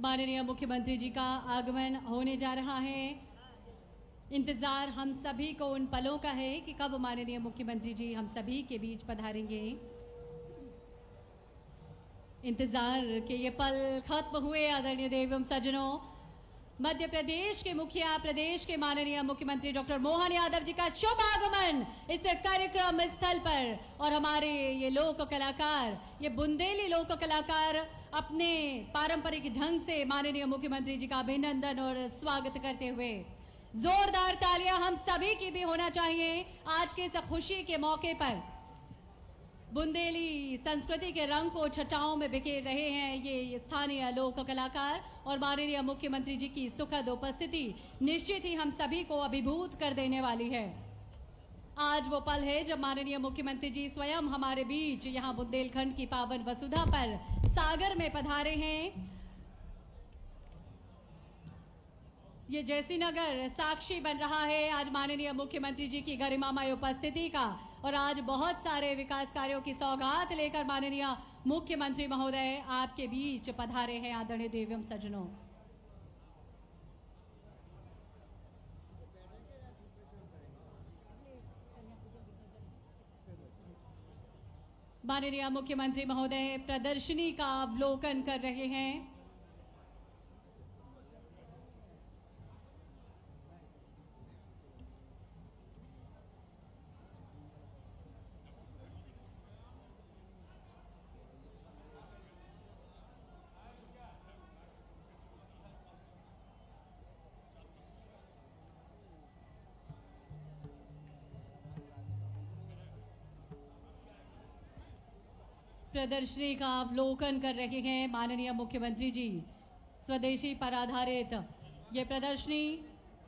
माननीय मुख्यमंत्री जी का आगमन होने जा रहा है। इंतजार हम सभी को उन पलों का है कि कब माननीय मुख्यमंत्री जी हम सभी के बीच पधारेंगे। इंतजार के ये पल खत्म हुए आदरणीय देवम सज्जनों। मध्य प्रदेश के मुखिया, प्रदेश के माननीय मुख्यमंत्री डॉक्टर मोहन यादव जी का शुभ आगमन इस कार्यक्रम स्थल पर। और हमारे ये लोक कलाकार, ये बुंदेली लोक कलाकार अपने पारंपरिक ढंग से माननीय मुख्यमंत्री जी का अभिनंदन और स्वागत करते हुए जोरदार तालियां हम सभी की भी होना चाहिए आज के इस खुशी के मौके पर। बुंदेली संस्कृति के रंग को छटाओं में बिखेर रहे हैं ये स्थानीय लोक कलाकार और माननीय मुख्यमंत्री जी की सुखद उपस्थिति निश्चित ही हम सभी को अभिभूत कर देने वाली है। आज वो पल है जब माननीय मुख्यमंत्री जी स्वयं हमारे बीच यहाँ बुंदेलखंड की पावन वसुधा पर सागर में पधारे हैं। ये जयसीनगर साक्षी बन रहा है आज माननीय मुख्यमंत्री जी की गरिमामय उपस्थिति का। और आज बहुत सारे विकास कार्यों की सौगात लेकर माननीय मुख्यमंत्री महोदय आपके बीच पधारे हैं आदरणीय देवम सज्जनों। माननीय मुख्यमंत्री महोदय प्रदर्शनी का अवलोकन कर रहे हैं। प्रदर्शनी का अवलोकन कर रहे हैं माननीय मुख्यमंत्री जी। स्वदेशी पर आधारित ये प्रदर्शनी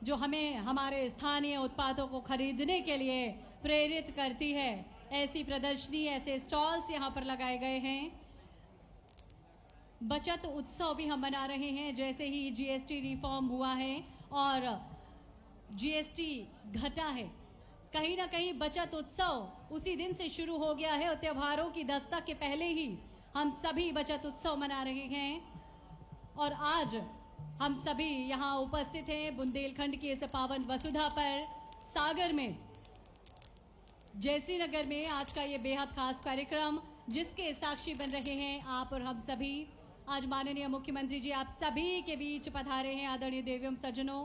जो हमें हमारे स्थानीय उत्पादों को खरीदने के लिए प्रेरित करती है, ऐसी प्रदर्शनी, ऐसे स्टॉल्स यहाँ पर लगाए गए हैं। बचत उत्सव भी हम मना रहे हैं जैसे ही जीएसटी रिफॉर्म हुआ है और जीएसटी घटा है। कहीं ना कहीं बचत उत्सव उसी दिन से शुरू हो गया है और त्योहारों की दस्तक के पहले ही हम सभी बचत उत्सव मना रहे हैं। और आज हम सभी यहाँ उपस्थित हैं बुंदेलखंड की इस पावन वसुधा पर सागर में, जयसीनगर में आज का ये बेहद खास कार्यक्रम जिसके साक्षी बन रहे हैं आप और हम सभी। आज माननीय मुख्यमंत्री जी आप सभी के बीच पधारे हैं आदरणीय देवम सज्जनों।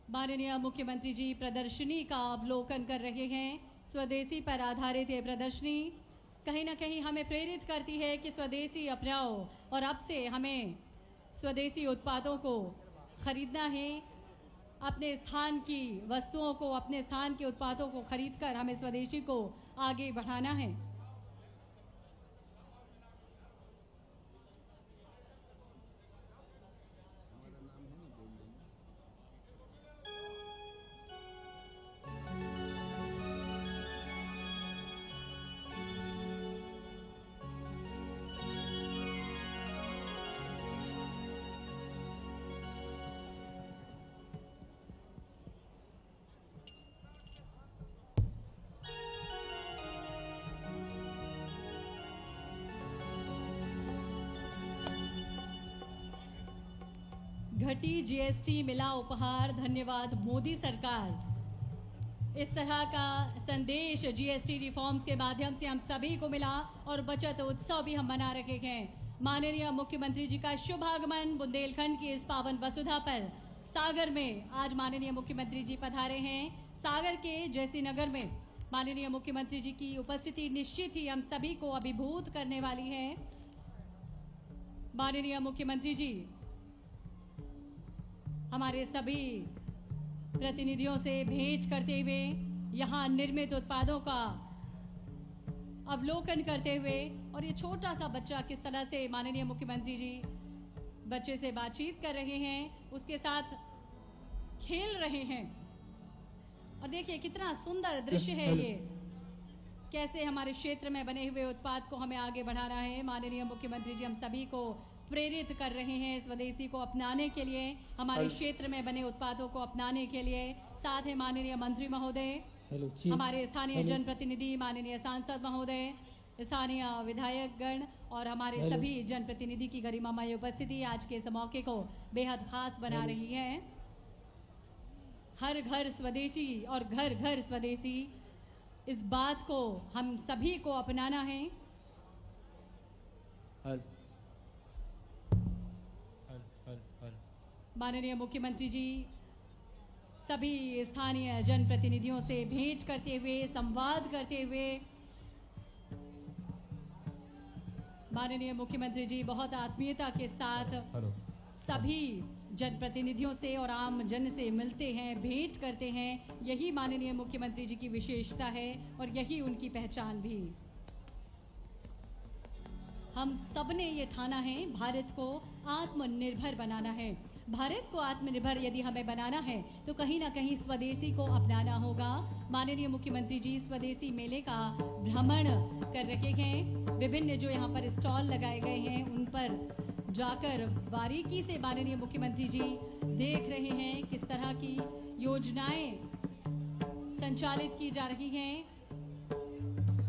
माननीय मुख्यमंत्री जी प्रदर्शनी का अवलोकन कर रहे हैं। स्वदेशी पर आधारित ये प्रदर्शनी कहीं ना कहीं हमें प्रेरित करती है कि स्वदेशी अपनाओ और अब से हमें स्वदेशी उत्पादों को खरीदना है। अपने स्थान की वस्तुओं को, अपने स्थान के उत्पादों को खरीदकर हमें स्वदेशी को आगे बढ़ाना है। घटी जीएसटी मिला उपहार, धन्यवाद मोदी सरकार। इस तरह का संदेश जीएसटी रिफॉर्म्स के माध्यम से हम सभी को मिला और बचत उत्सव भी हम मना रहे हैं। माननीय मुख्यमंत्री जी का शुभ आगमन बुंदेलखंड की इस पावन वसुधा पर सागर में आज माननीय मुख्यमंत्री जी पधारे हैं। सागर के जयसीनगर में माननीय मुख्यमंत्री जी की उपस्थिति निश्चित ही हम सभी को अभिभूत करने वाली है। माननीय मुख्यमंत्री जी हमारे सभी प्रतिनिधियों से भेंट करते हुए, यहाँ निर्मित उत्पादों का अवलोकन करते हुए, और ये छोटा सा बच्चा किस तरह से माननीय मुख्यमंत्री जी बच्चे से बातचीत कर रहे हैं, उसके साथ खेल रहे हैं। और देखिए कितना सुंदर दृश्य है ये। कैसे हमारे क्षेत्र में बने हुए उत्पाद को हमें आगे बढ़ाना है। माननीय मुख्यमंत्री जी हम सभी को प्रेरित कर रहे हैं स्वदेशी को अपनाने के लिए, हमारे क्षेत्र में बने उत्पादों को अपनाने के लिए। साथ ही माननीय मंत्री महोदय, हमारे स्थानीय जनप्रतिनिधि, माननीय सांसद महोदय, स्थानीय विधायकगण और हमारे सभी जनप्रतिनिधि की गरिमामय उपस्थिति आज के इस मौके को बेहद खास बना रही है। हर घर स्वदेशी और घर घर स्वदेशी, इस बात को हम सभी को अपनाना है। माननीय मुख्यमंत्री जी सभी स्थानीय जनप्रतिनिधियों से भेंट करते हुए, संवाद करते हुए, माननीय मुख्यमंत्री जी बहुत आत्मीयता के साथ सभी जनप्रतिनिधियों से और आम जन से मिलते हैं, भेंट करते हैं। यही माननीय मुख्यमंत्री जी की विशेषता है और यही उनकी पहचान भी। हम सबने ये ठाना है भारत को आत्मनिर्भर बनाना है। भारत को आत्मनिर्भर यदि हमें बनाना है तो कहीं ना कहीं स्वदेशी को अपनाना होगा। माननीय मुख्यमंत्री जी स्वदेशी मेले का भ्रमण कर रहे हैं। विभिन्न जो यहाँ पर स्टॉल लगाए गए हैं उन पर जाकर बारीकी से माननीय मुख्यमंत्री जी देख रहे हैं किस तरह की योजनाएं संचालित की जा रही हैं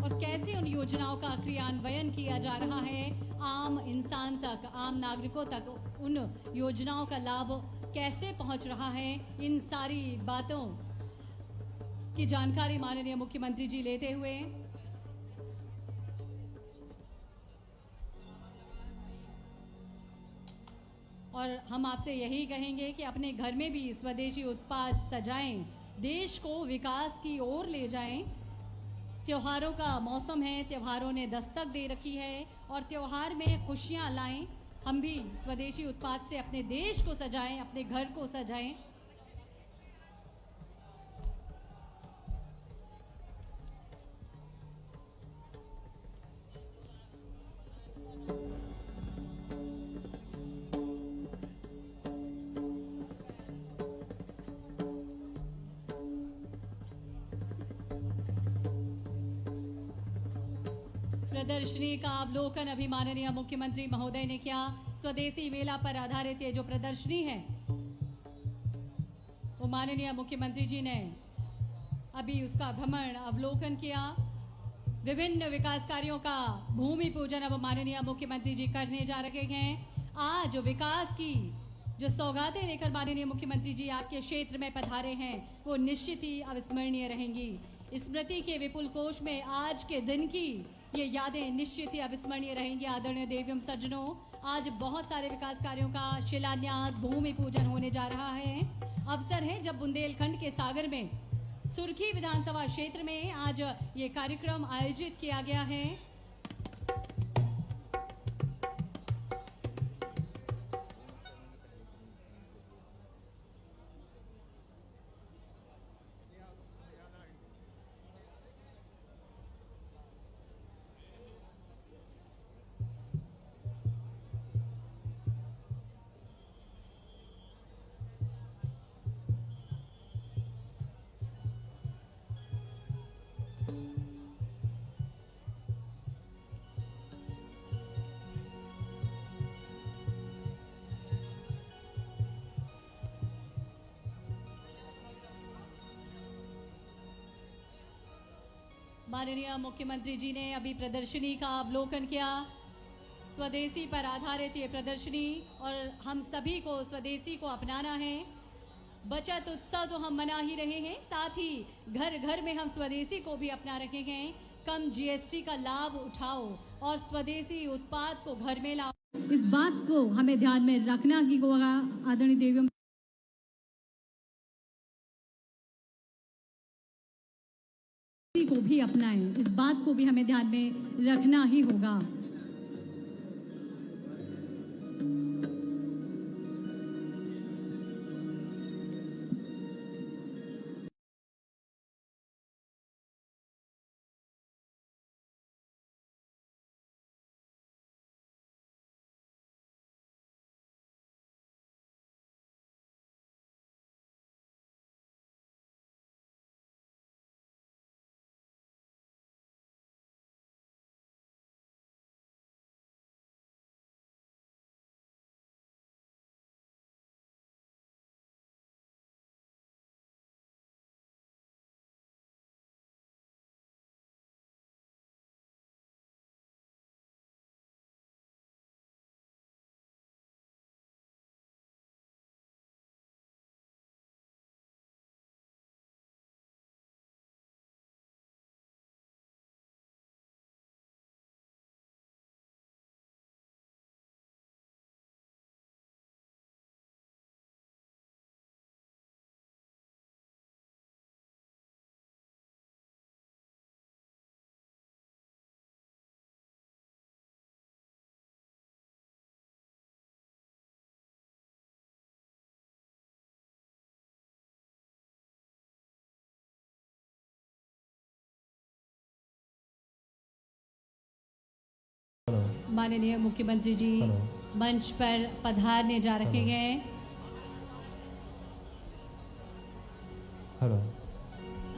और कैसे उन योजनाओं का क्रियान्वयन किया जा रहा है। आम इंसान तक, आम नागरिकों तक उन योजनाओं का लाभ कैसे पहुंच रहा है, इन सारी बातों की जानकारी माननीय मुख्यमंत्री जी लेते हुए और हम आपसे यही कहेंगे कि अपने घर में भी स्वदेशी उत्पाद सजाएं, देश को विकास की ओर ले जाएं। त्योहारों का मौसम है, त्योहारों ने दस्तक दे रखी है और त्योहार में खुशियां लाएं। हम भी स्वदेशी उत्पाद से अपने देश को सजाएं, अपने घर को सजाएं। प्रदर्शनी का अवलोकन अभी माननीय मुख्यमंत्री महोदय ने किया। स्वदेशी मेला पर आधारित ये जो प्रदर्शनी है वो माननीय मुख्यमंत्री जी ने अभी उसका भ्रमण अवलोकन किया। विभिन्न विकास कार्यों का भूमि पूजन अब माननीय मुख्यमंत्री जी करने जा रहे हैं। आज विकास की जो सौगातें लेकर माननीय मुख्यमंत्री जी आपके क्षेत्र में पधारे हैं वो निश्चित ही अविस्मरणीय रहेंगी। स्मृति के विपुल कोश में आज के दिन की ये यादें निश्चित ही अविस्मरणीय रहेंगी। आदरणीय देव एवं सज्जनों, आज बहुत सारे विकास कार्यों का शिलान्यास, भूमि पूजन होने जा रहा है। अवसर है जब बुंदेलखंड के सागर में सुर्खी विधानसभा क्षेत्र में आज ये कार्यक्रम आयोजित किया गया है। माननीय मुख्यमंत्री जी ने अभी प्रदर्शनी का अवलोकन किया। स्वदेशी पर आधारित ये प्रदर्शनी और हम सभी को स्वदेशी को अपनाना है। बचत उत्सव तो हम मना ही रहे हैं, साथ ही घर घर में हम स्वदेशी को भी अपना रखे हैं। कम जीएसटी का लाभ उठाओ और स्वदेशी उत्पाद को घर में लाओ, इस बात को हमें ध्यान में रखना ही होगा। आदरणीय देव को भी अपनाएं, इस बात को भी हमें ध्यान में रखना ही होगा। माननीय मुख्यमंत्री जी मंच पर पधारने जा रहे हैं।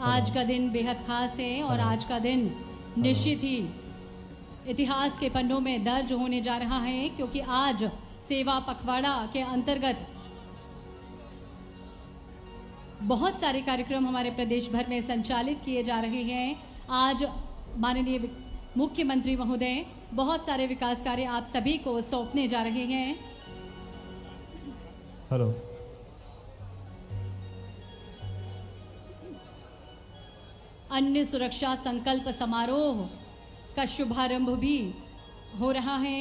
आज का दिन बेहद खास है और आज का दिन निश्चित ही इतिहास के पन्नों में दर्ज होने जा रहा है, क्योंकि आज सेवा पखवाड़ा के अंतर्गत बहुत सारे कार्यक्रम हमारे प्रदेश भर में संचालित किए जा रहे हैं। आज माननीय मुख्यमंत्री महोदय बहुत सारे विकास कार्य आप सभी को सौंपने जा रहे हैं। अन्य सुरक्षा संकल्प समारोह का शुभारंभ भी हो रहा है।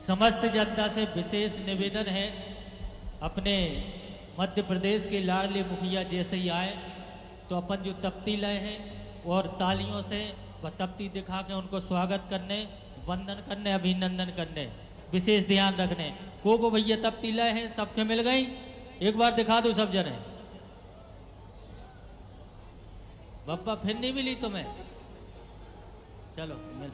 समस्त जनता से विशेष निवेदन है, अपने मध्य प्रदेश के लाडले मुखिया जैसे ही आए तो अपन जो तख्ती लाए हैं और तालियों से वह तख्ती दिखा के उनको स्वागत करने, वंदन करने, अभिनंदन करने, विशेष ध्यान रखने। को भैया तख्ती लाए हैं, सबके मिल गई, एक बार दिखा दो सब जने। बप्पा फिर नहीं मिली तुम्हें, चलो मिल।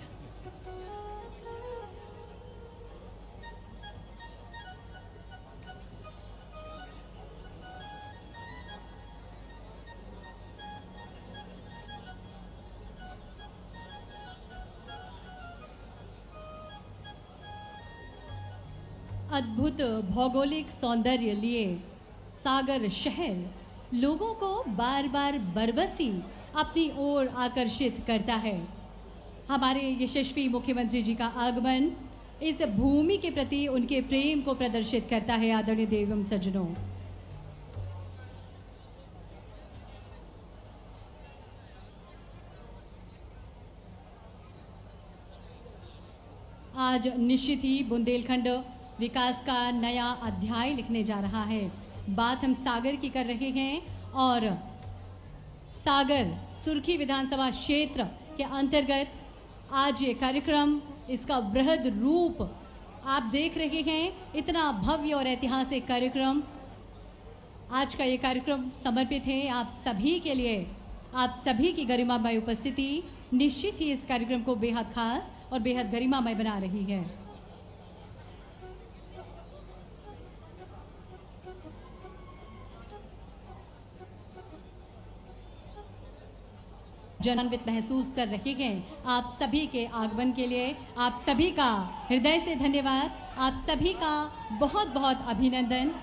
अद्भुत भौगोलिक सौंदर्य लिए सागर शहर लोगों को बार बार बरबसी अपनी ओर आकर्षित करता है। हमारे यशस्वी मुख्यमंत्री जी का आगमन इस भूमि के प्रति उनके प्रेम को प्रदर्शित करता है। आदरणीय देव एवं सज्जनों, आज निश्चित ही बुंदेलखंड विकास का नया अध्याय लिखने जा रहा है। बात हम सागर की कर रहे हैं और सागर सुर्खी विधानसभा क्षेत्र के अंतर्गत आज ये कार्यक्रम, इसका बृहद रूप आप देख रहे हैं। इतना भव्य और ऐतिहासिक कार्यक्रम, आज का ये कार्यक्रम समर्पित है आप सभी के लिए। आप सभी की गरिमामय उपस्थिति निश्चित ही इस कार्यक्रम को बेहद खास और बेहद गरिमामय बना रही है। जनान्वित महसूस कर रहे हैं आप सभी के आगमन के लिए। आप सभी का हृदय से धन्यवाद, आप सभी का बहुत बहुत अभिनंदन।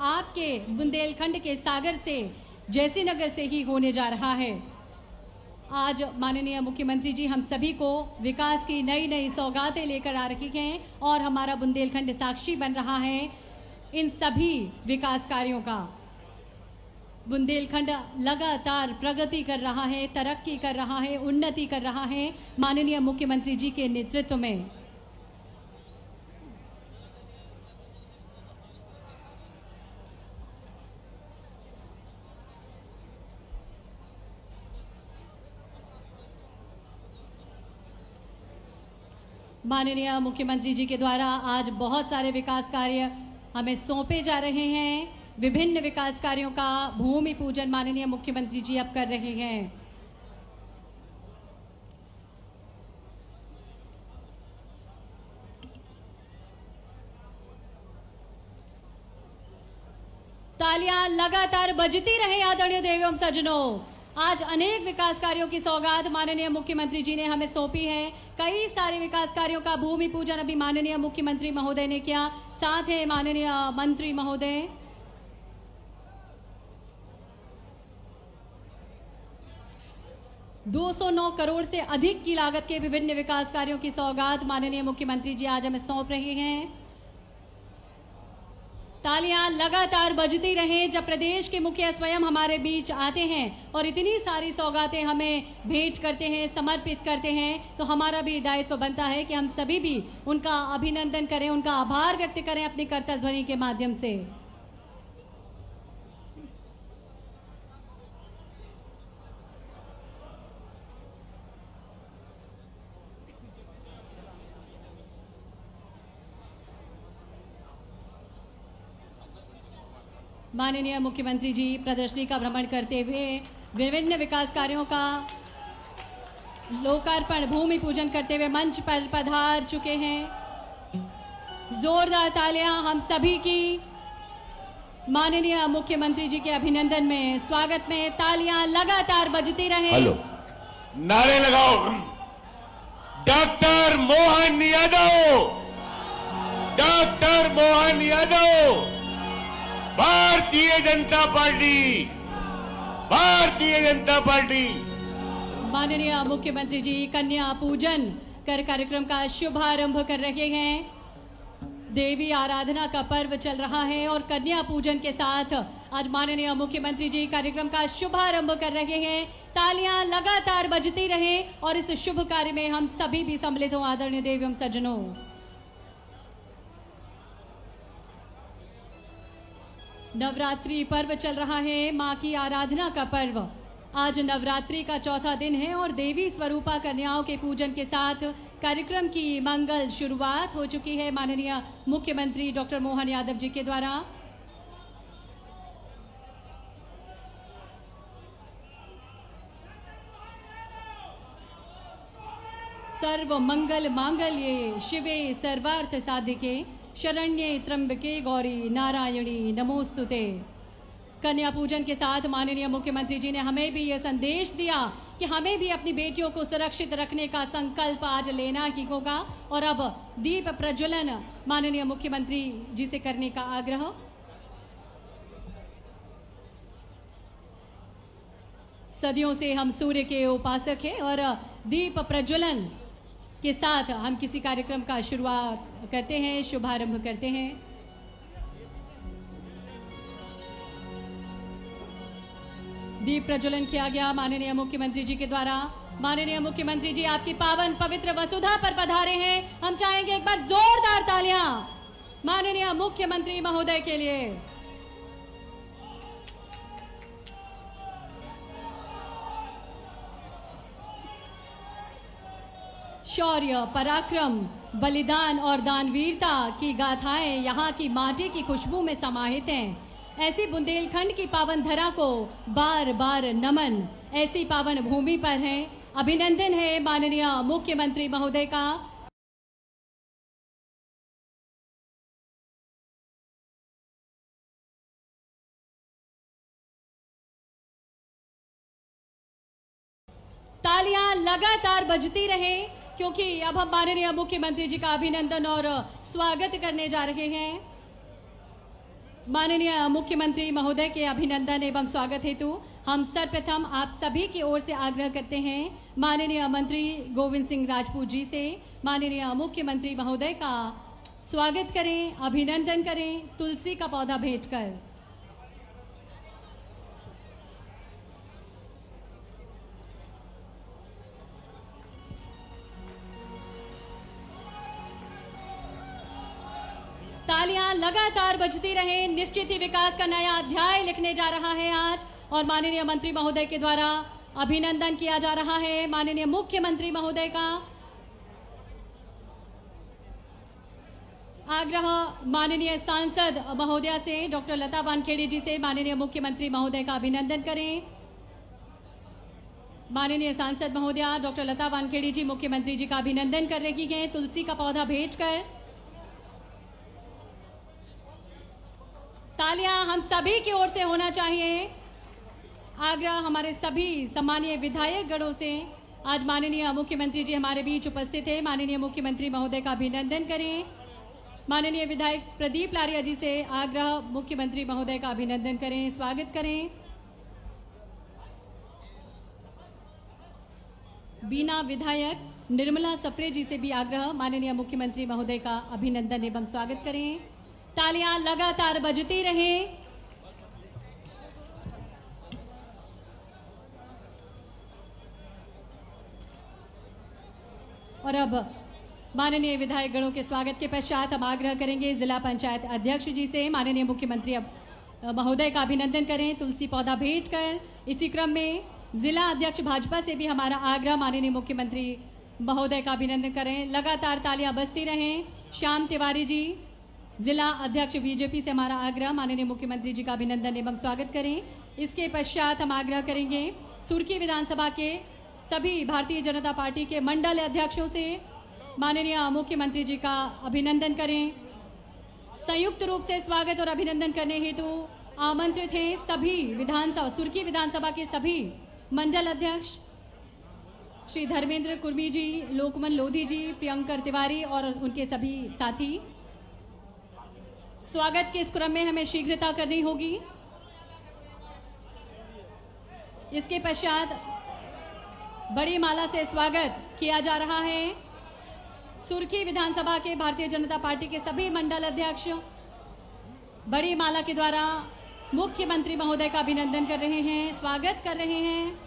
आपके बुंदेलखंड के सागर से, जैसीनगर से ही होने जा रहा है। आज माननीय मुख्यमंत्री जी हम सभी को विकास की नई नई सौगातें लेकर आ रही हैं और हमारा बुंदेलखंड साक्षी बन रहा है इन सभी विकास कार्यों का। बुंदेलखंड लगातार प्रगति कर रहा है, तरक्की कर रहा है, उन्नति कर रहा है माननीय मुख्यमंत्री जी के नेतृत्व में। माननीय मुख्यमंत्री जी के द्वारा आज बहुत सारे विकास कार्य हमें सौंपे जा रहे हैं। विभिन्न विकास कार्यों का भूमि पूजन माननीय मुख्यमंत्री जी अब कर रहे हैं। तालियां लगातार बजती रहे आदरणीय देवी एवं सज्जनों। आज अनेक विकास कार्यों की सौगात माननीय मुख्यमंत्री जी ने हमें सौंपी है। कई सारे विकास कार्यों का भूमि पूजन अभी माननीय मुख्यमंत्री महोदय ने किया, साथ है माननीय मंत्री महोदय। $209 करोड़ से अधिक की लागत के विभिन्न विकास कार्यों की सौगात माननीय मुख्यमंत्री जी आज हमें सौंप रहे हैं। तालियां लगातार बजती रहें जब प्रदेश के मुखिया स्वयं हमारे बीच आते हैं और इतनी सारी सौगातें हमें भेंट करते हैं, समर्पित करते हैं, तो हमारा भी दायित्व बनता है कि हम सभी भी उनका अभिनंदन करें, उनका आभार व्यक्त करें अपनी करतल ध्वनि के माध्यम से। माननीय मुख्यमंत्री जी प्रदर्शनी का भ्रमण करते हुए विभिन्न विकास कार्यों का लोकार्पण, भूमि पूजन करते हुए मंच पर पधार चुके हैं। जोरदार तालियां हम सभी की माननीय मुख्यमंत्री जी के अभिनंदन में, स्वागत में तालियां लगातार बजती रहें। हेलो, नारे लगाओ। Doctor Mohan Yadav, doctor Mohan Yadav, Bharatiya Janata party, Bharatiya Janata party. माननीय मुख्यमंत्री जी कन्या पूजन कर कार्यक्रम का शुभारंभ कर रहे हैं। देवी आराधना का पर्व चल रहा है और कन्या पूजन के साथ आज माननीय मुख्यमंत्री जी कार्यक्रम का शुभारंभ कर रहे हैं। तालियां लगातार बजती रहें और इस शुभ कार्य में हम सभी भी सम्मिलित हों आदरणीय देवी एवं सज्जनों। नवरात्रि पर्व चल रहा है, मां की आराधना का पर्व। आज नवरात्रि का चौथा दिन है और देवी स्वरूपा कन्याओं के पूजन के साथ कार्यक्रम की मंगल शुरुआत हो चुकी है माननीय मुख्यमंत्री डॉक्टर मोहन यादव जी के द्वारा। सर्व मंगल मांगल्ये शिवे सर्वार्थ साधिके शरण्ये त्र्यंबके गौरी नारायणी नमोस्तुते। कन्या पूजन के साथ माननीय मुख्यमंत्री जी ने हमें भी यह संदेश दिया कि हमें भी अपनी बेटियों को सुरक्षित रखने का संकल्प आज लेना ही होगा और अब दीप प्रज्वलन माननीय मुख्यमंत्री जी से करने का आग्रह। सदियों से हम सूर्य के उपासक हैं और दीप प्रज्वलन के साथ हम किसी कार्यक्रम का शुरुआत करते हैं, शुभारंभ करते हैं। दीप प्रज्वलन किया गया माननीय मुख्यमंत्री जी के द्वारा। माननीय मुख्यमंत्री जी आपकी पावन पवित्र वसुधा पर पधारे हैं। हम चाहेंगे एक बार जोरदार तालियां माननीय मुख्यमंत्री महोदय के लिए। शौर्य, पराक्रम, बलिदान और दानवीरता की गाथाएं यहाँ की माटी की खुशबू में समाहित हैं। ऐसी बुंदेलखंड की पावन धरा को बार बार नमन। ऐसी पावन भूमि पर है, अभिनंदन है माननीय मुख्यमंत्री महोदय का। तालियां लगातार बजती रहें क्योंकि अब हम माननीय मुख्यमंत्री जी का अभिनंदन और स्वागत करने जा रहे हैं। माननीय मुख्यमंत्री महोदय के अभिनंदन एवं स्वागत हेतु हम सर्वप्रथम आप सभी की ओर से आग्रह करते हैं माननीय मंत्री गोविंद सिंह राजपूत जी से माननीय मुख्यमंत्री महोदय का स्वागत करें, अभिनंदन करें तुलसी का पौधा भेंट कर। तालियां लगातार बजती रहे। निश्चित ही विकास का नया अध्याय लिखने जा रहा है आज और माननीय मंत्री महोदय के द्वारा अभिनंदन किया जा रहा है माननीय मुख्यमंत्री महोदय का। आग्रह माननीय सांसद महोदया से डॉक्टर लता वानखेड़े जी से माननीय मुख्यमंत्री महोदय का अभिनंदन करें। माननीय सांसद महोदया डॉक्टर लता वानखेड़े जी मुख्यमंत्री जी का अभिनंदन कर रही हैं तुलसी का पौधा भेंट कर। तालियां हम सभी की ओर से होना चाहिए। आग्रह हमारे सभी सम्मानीय विधायक गणों से। आज माननीय मुख्यमंत्री जी हमारे बीच उपस्थित है, माननीय मुख्यमंत्री महोदय का अभिनंदन करें। माननीय विधायक प्रदीप लारिया जी से आग्रह मुख्यमंत्री महोदय का अभिनंदन करें, स्वागत करें। बीना विधायक निर्मला सप्रे जी से भी आग्रह माननीय मुख्यमंत्री महोदय का अभिनंदन एवं स्वागत करें। तालियां लगातार बजती रहे। और अब माननीय विधायक गणों के स्वागत के पश्चात हम आग्रह करेंगे जिला पंचायत अध्यक्ष जी से माननीय मुख्यमंत्री महोदय का अभिनंदन करें तुलसी पौधा भेंट कर। इसी क्रम में जिला अध्यक्ष भाजपा से भी हमारा आग्रह माननीय मुख्यमंत्री महोदय का अभिनंदन करें। लगातार तालियां बजती रहें। श्याम तिवारी जी जिला अध्यक्ष बीजेपी से हमारा आग्रह माननीय मुख्यमंत्री जी का अभिनंदन एवं स्वागत करें। इसके पश्चात हम आग्रह करेंगे सुर्खी विधानसभा के सभी भारतीय जनता पार्टी के मंडल अध्यक्षों से माननीय मुख्यमंत्री जी का अभिनंदन करें। संयुक्त रूप से स्वागत और अभिनंदन करने हेतु आमंत्रित हैं सभी विधानसभा सुर्खी विधानसभा के सभी मंडल अध्यक्ष श्री धर्मेंद्र कुर्मी जी, लोकमन लोधी जी, प्रियंकर तिवारी और उनके सभी साथी। स्वागत के इस क्रम में हमें शीघ्रता करनी होगी। इसके पश्चात बड़ी माला से स्वागत किया जा रहा है। सुर्खी विधानसभा के भारतीय जनता पार्टी के सभी मंडल अध्यक्ष बड़ी माला के द्वारा मुख्यमंत्री महोदय का अभिनंदन कर रहे हैं, स्वागत कर रहे हैं।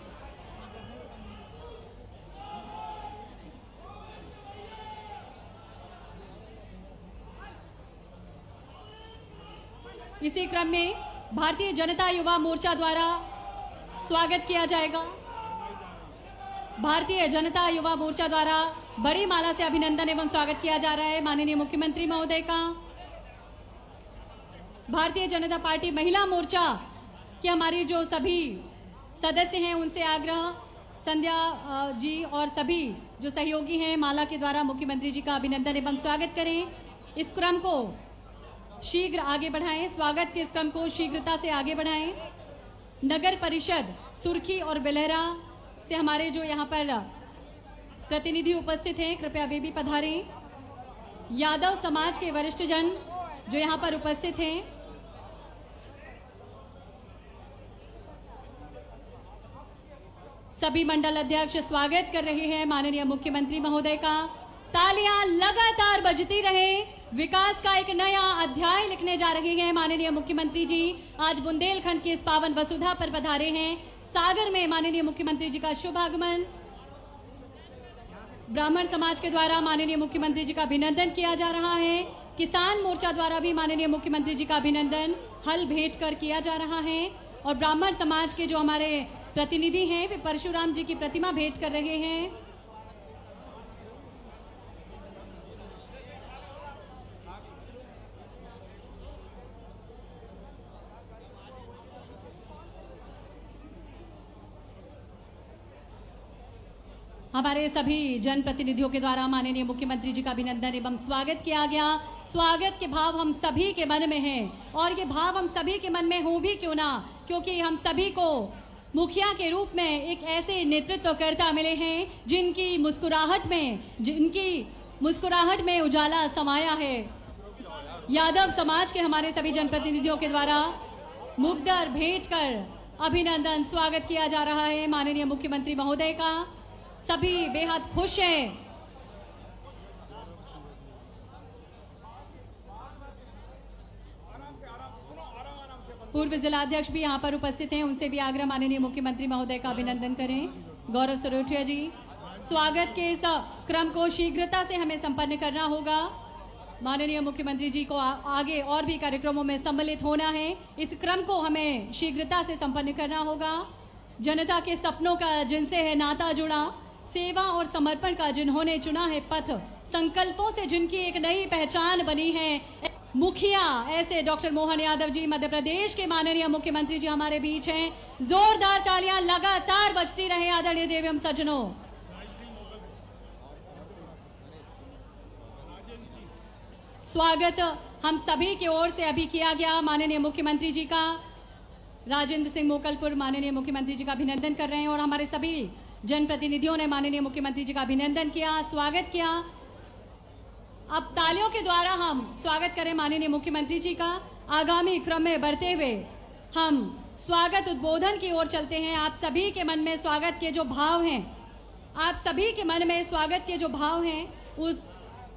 इसी क्रम में भारतीय जनता युवा मोर्चा द्वारा स्वागत किया जाएगा। भारतीय जनता युवा मोर्चा द्वारा बड़ी माला से अभिनंदन एवं स्वागत किया जा रहा है माननीय मुख्यमंत्री महोदय का। भारतीय जनता पार्टी महिला मोर्चा के हमारी जो सभी सदस्य हैं उनसे आग्रह संध्या जी और सभी जो सहयोगी हैं माला के द्वारा मुख्यमंत्री जी का अभिनंदन एवं स्वागत करें। इस क्रम को शीघ्र आगे बढ़ाएं। स्वागत के इस क्रम को शीघ्रता से आगे बढ़ाएं। नगर परिषद सुर्खी और बिलहरा से हमारे जो यहाँ पर प्रतिनिधि उपस्थित हैं कृपया वे भी पधारें। यादव समाज के वरिष्ठ जन जो यहाँ पर उपस्थित हैं सभी मंडल अध्यक्ष स्वागत कर रहे हैं माननीय मुख्यमंत्री महोदय का। तालियां लगातार बजती रहे। विकास का एक नया अध्याय लिखने जा रहे हैं माननीय मुख्यमंत्री जी। आज बुंदेलखंड के इस पावन वसुधा पर पधारे हैं। सागर में माननीय मुख्यमंत्री जी का शुभ आगमन। ब्राह्मण समाज के द्वारा माननीय मुख्यमंत्री जी का अभिनंदन किया जा रहा है। किसान मोर्चा द्वारा भी माननीय मुख्यमंत्री जी का अभिनंदन हल भेंट कर किया जा रहा है। और ब्राह्मण समाज के जो हमारे प्रतिनिधि हैं वे परशुराम जी की प्रतिमा भेंट कर रहे हैं। हमारे सभी जनप्रतिनिधियों के द्वारा माननीय मुख्यमंत्री जी का अभिनंदन एवं स्वागत किया गया। स्वागत के भाव हम सभी के मन में हैं और ये भाव हम सभी के मन में हो भी क्यों ना, क्योंकि हम सभी को मुखिया के रूप में एक ऐसे नेतृत्वकर्ता मिले हैं जिनकी मुस्कुराहट में उजाला समाया है। यादव समाज के हमारे सभी जनप्रतिनिधियों के द्वारा मुग्धर भेंट कर अभिनंदन स्वागत किया जा रहा है माननीय मुख्यमंत्री महोदय का। सभी बेहद खुश हैं। पूर्व जिलाध्यक्ष भी यहाँ पर उपस्थित हैं, उनसे भी आग्रह माननीय मुख्यमंत्री महोदय का अभिनंदन करें। गौरव सरोठिया जी, स्वागत के इस क्रम को शीघ्रता से हमें संपन्न करना होगा। माननीय मुख्यमंत्री जी को आगे और भी कार्यक्रमों में सम्मिलित होना है। इस क्रम को हमें शीघ्रता से संपन्न करना होगा। जनता के सपनों का जिनसे है नाता जुड़ा, सेवा और समर्पण का जिन्होंने चुना है पथ, संकल्पों से जिनकी एक नई पहचान बनी है, मुखिया ऐसे डॉक्टर मोहन यादव जी मध्य प्रदेश के माननीय मुख्यमंत्री जी हमारे बीच हैं। जोरदार तालियां लगातार बजती रहे आदरणीय देव एवं सज्जनों। स्वागत हम सभी की ओर से अभी किया गया माननीय मुख्यमंत्री जी का। राजेंद्र सिंह मोकलपुर माननीय मुख्यमंत्री जी का अभिनंदन कर रहे हैं और हमारे सभी जनप्रतिनिधियों ने माननीय मुख्यमंत्री जी का अभिनंदन किया, स्वागत किया। अब तालियों के द्वारा हम स्वागत करें माननीय मुख्यमंत्री जी का। आगामी क्रम में बढ़ते हुए हम स्वागत उद्बोधन की ओर चलते हैं। आप सभी के मन में स्वागत के जो भाव हैं, आप सभी के मन में स्वागत के जो भाव हैं, उस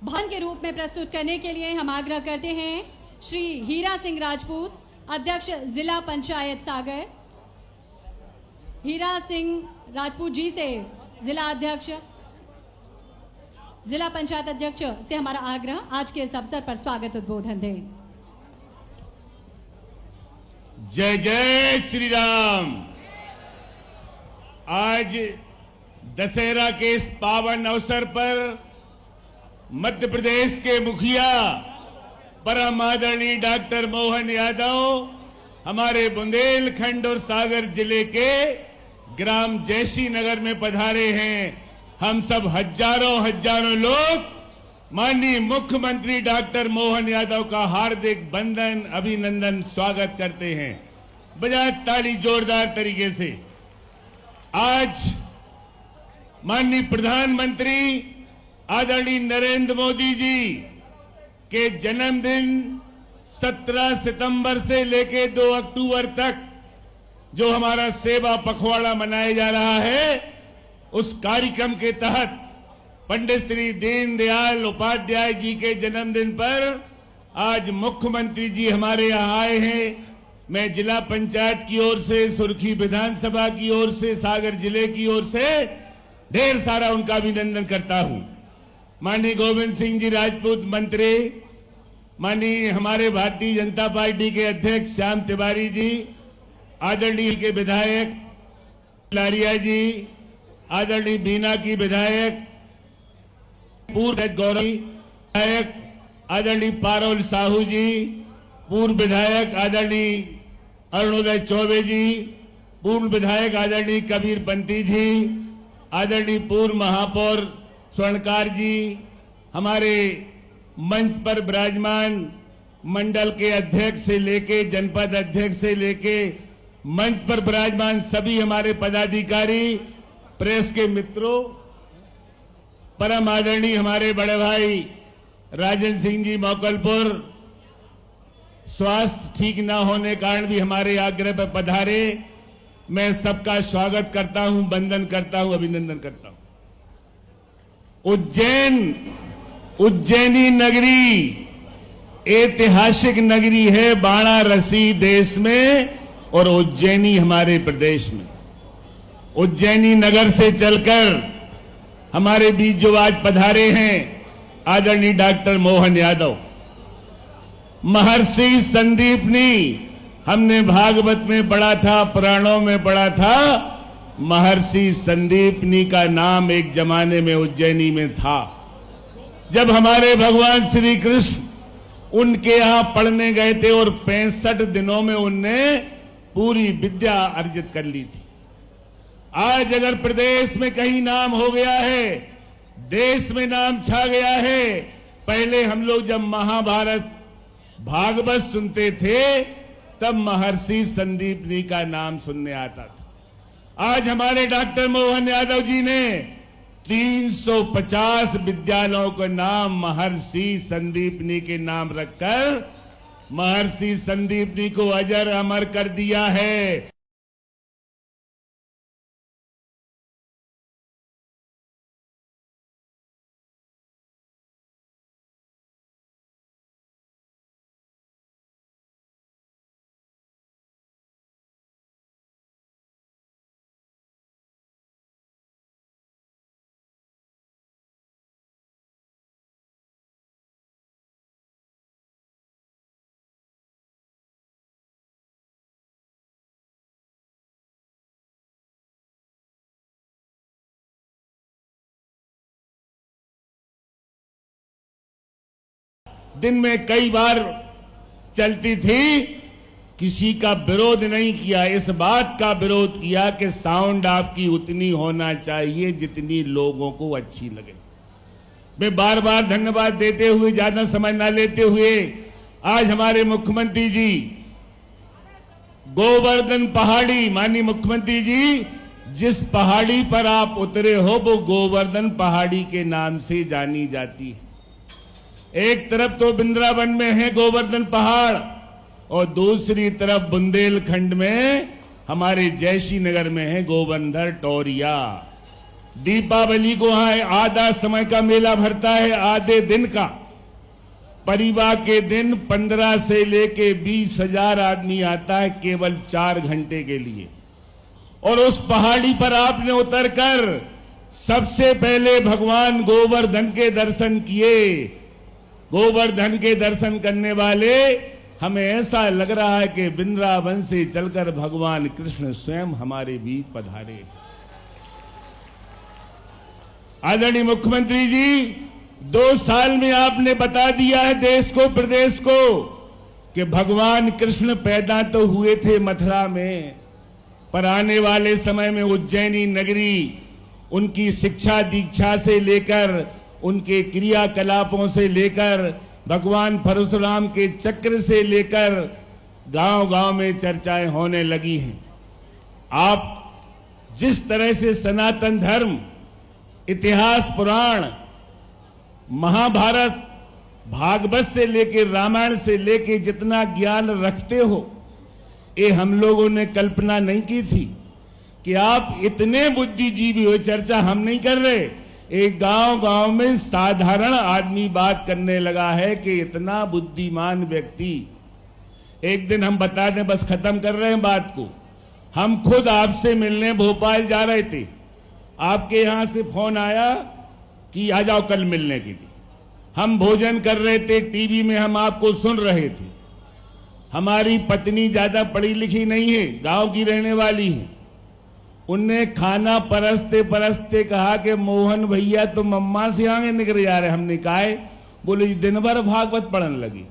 भाव के रूप में प्रस्तुत करने के लिए हम आग्रह करते हैं श्री हीरा सिंह राजपूत, अध्यक्ष जिला पंचायत सागर। हीरा सिंह राजपूत जी से जिला अध्यक्ष, जिला पंचायत अध्यक्ष से हमारा आग्रह आज के इस अवसर पर स्वागत उद्बोधन दें। जय जय श्री राम। आज दशहरा के इस पावन अवसर पर मध्य प्रदेश के मुखिया परम आदरणीय डॉक्टर मोहन यादव हमारे बुंदेलखंड और सागर जिले के ग्राम जैसी नगर में पधारे हैं। हम सब हजारों लोग माननीय मुख्यमंत्री डॉक्टर मोहन यादव का हार्दिक बंधन अभिनंदन स्वागत करते हैं। बजाय ताली जोरदार तरीके से। आज माननीय प्रधानमंत्री आदरणीय नरेंद्र मोदी जी के जन्मदिन 17 सितंबर से लेकर 2 अक्टूबर तक जो हमारा सेवा पखवाड़ा मनाया जा रहा है, उस कार्यक्रम के तहत पंडित श्री दीनदयाल उपाध्याय जी के जन्मदिन पर आज मुख्यमंत्री जी हमारे यहाँ आए हैं। मैं जिला पंचायत की ओर से, सुर्खी विधानसभा की ओर से, सागर जिले की ओर से ढेर सारा उनका अभिनंदन करता हूं। माननीय गोविंद सिंह जी राजपूत मंत्री, माननीय हमारे भारतीय जनता पार्टी के अध्यक्ष श्याम तिवारी जी, आदरणीय के विधायक लारिया जी, आदरणीय बीना की विधायक, पूर्व गौरव विधायक आदरणीय पारोल साहू जी, पूर्व विधायक आदरणीय अरुणोदय चौबे जी, पूर्व विधायक आदरणीय कबीर पंती जी, आदरणीय पूर्व महापौर स्वर्णकार जी, हमारे मंच पर विराजमान मंडल के अध्यक्ष से लेके जनपद अध्यक्ष से लेके मंच पर विराजमान सभी हमारे पदाधिकारी, प्रेस के मित्रों, परम आदरणीय हमारे बड़े भाई राजेंद्र सिंह जी मोकलपुर स्वास्थ्य ठीक न होने कारण भी हमारे आग्रह पर पधारे। मैं सबका स्वागत करता हूं, वंदन करता हूं, अभिनंदन करता हूं। उज्जैनी नगरी ऐतिहासिक नगरी है वाराणसी देश में और उज्जैनी हमारे प्रदेश में। उज्जैनी नगर से चलकर हमारे बीच जो आज पधारे हैं आदरणीय डॉक्टर मोहन यादव, महर्षि संदीपनी, हमने भागवत में पढ़ा था, पुराणों में पढ़ा था, महर्षि संदीपनी का नाम एक जमाने में उज्जैनी में था। जब हमारे भगवान श्री कृष्ण उनके यहां पढ़ने गए थे और 65 दिनों में उनने पूरी विद्या अर्जित कर ली थी। आज अगर प्रदेश में कहीं नाम हो गया है, देश में नाम छा गया है। पहले हम लोग जब महाभारत भागवत सुनते थे तब महर्षि संदीपनी का नाम सुनने आता था। आज हमारे डॉक्टर मोहन यादव जी ने 350 विद्यालयों का नाम महर्षि संदीपनी के नाम रखकर महर्षि संदीपनी को अजर अमर कर दिया है। दिन में कई बार चलती थी, किसी का विरोध नहीं किया। इस बात का विरोध किया कि साउंड आपकी उतनी होना चाहिए जितनी लोगों को अच्छी लगे। मैं बार बार धन्यवाद देते हुए, ज्यादा समय न लेते हुए, आज हमारे मुख्यमंत्री जी गोवर्धन पहाड़ी, माननीय मुख्यमंत्री जी, जिस पहाड़ी पर आप उतरे हो वो गोवर्धन पहाड़ी के नाम से जानी जाती है। एक तरफ तो वृंदावन में है गोवर्धन पहाड़ और दूसरी तरफ बुंदेलखंड में हमारे जैसी नगर में है गोवर्धन टोरिया। दीपावली को वहां आधा समय का मेला भरता है, आधे दिन का। परिवार के दिन 15 से लेके 20,000 आदमी आता है केवल 4 घंटे के लिए। और उस पहाड़ी पर आपने उतरकर सबसे पहले भगवान गोवर्धन के दर्शन किए। गोवर्धन के दर्शन करने वाले हमें ऐसा लग रहा है कि वृंदावन से चलकर भगवान कृष्ण स्वयं हमारे बीच पधारे। आदरणीय मुख्यमंत्री जी, 2 साल में आपने बता दिया है देश को, प्रदेश को, कि भगवान कृष्ण पैदा तो हुए थे मथुरा में, पर आने वाले समय में उज्जैनी नगरी उनकी शिक्षा दीक्षा से लेकर, उनके क्रियाकलापों से लेकर, भगवान परशुराम के चक्र से लेकर गांव-गांव में चर्चाएं होने लगी हैं। आप जिस तरह से सनातन धर्म, इतिहास, पुराण, महाभारत, भागवत से लेकर रामायण से लेकर जितना ज्ञान रखते हो, ये हम लोगों ने कल्पना नहीं की थी कि आप इतने बुद्धिजीवी हो। चर्चा हम नहीं कर रहे, एक गांव-गांव में साधारण आदमी बात करने लगा है कि इतना बुद्धिमान व्यक्ति। एक दिन हम बता दें, बस खत्म कर रहे हैं बात को, हम खुद आपसे मिलने भोपाल जा रहे थे, आपके यहां से फोन आया कि आ जाओ कल मिलने के लिए। हम भोजन कर रहे थे, टीवी में हम आपको सुन रहे थे। हमारी पत्नी ज्यादा पढ़ी लिखी नहीं है, गांव की रहने वाली है। उनने खाना परसते परसते कहा कि मोहन भैया तो मम्मा से आगे निकल जा रहे। हमने कहा है, बोले दिन भर भागवत पढ़ने लगी।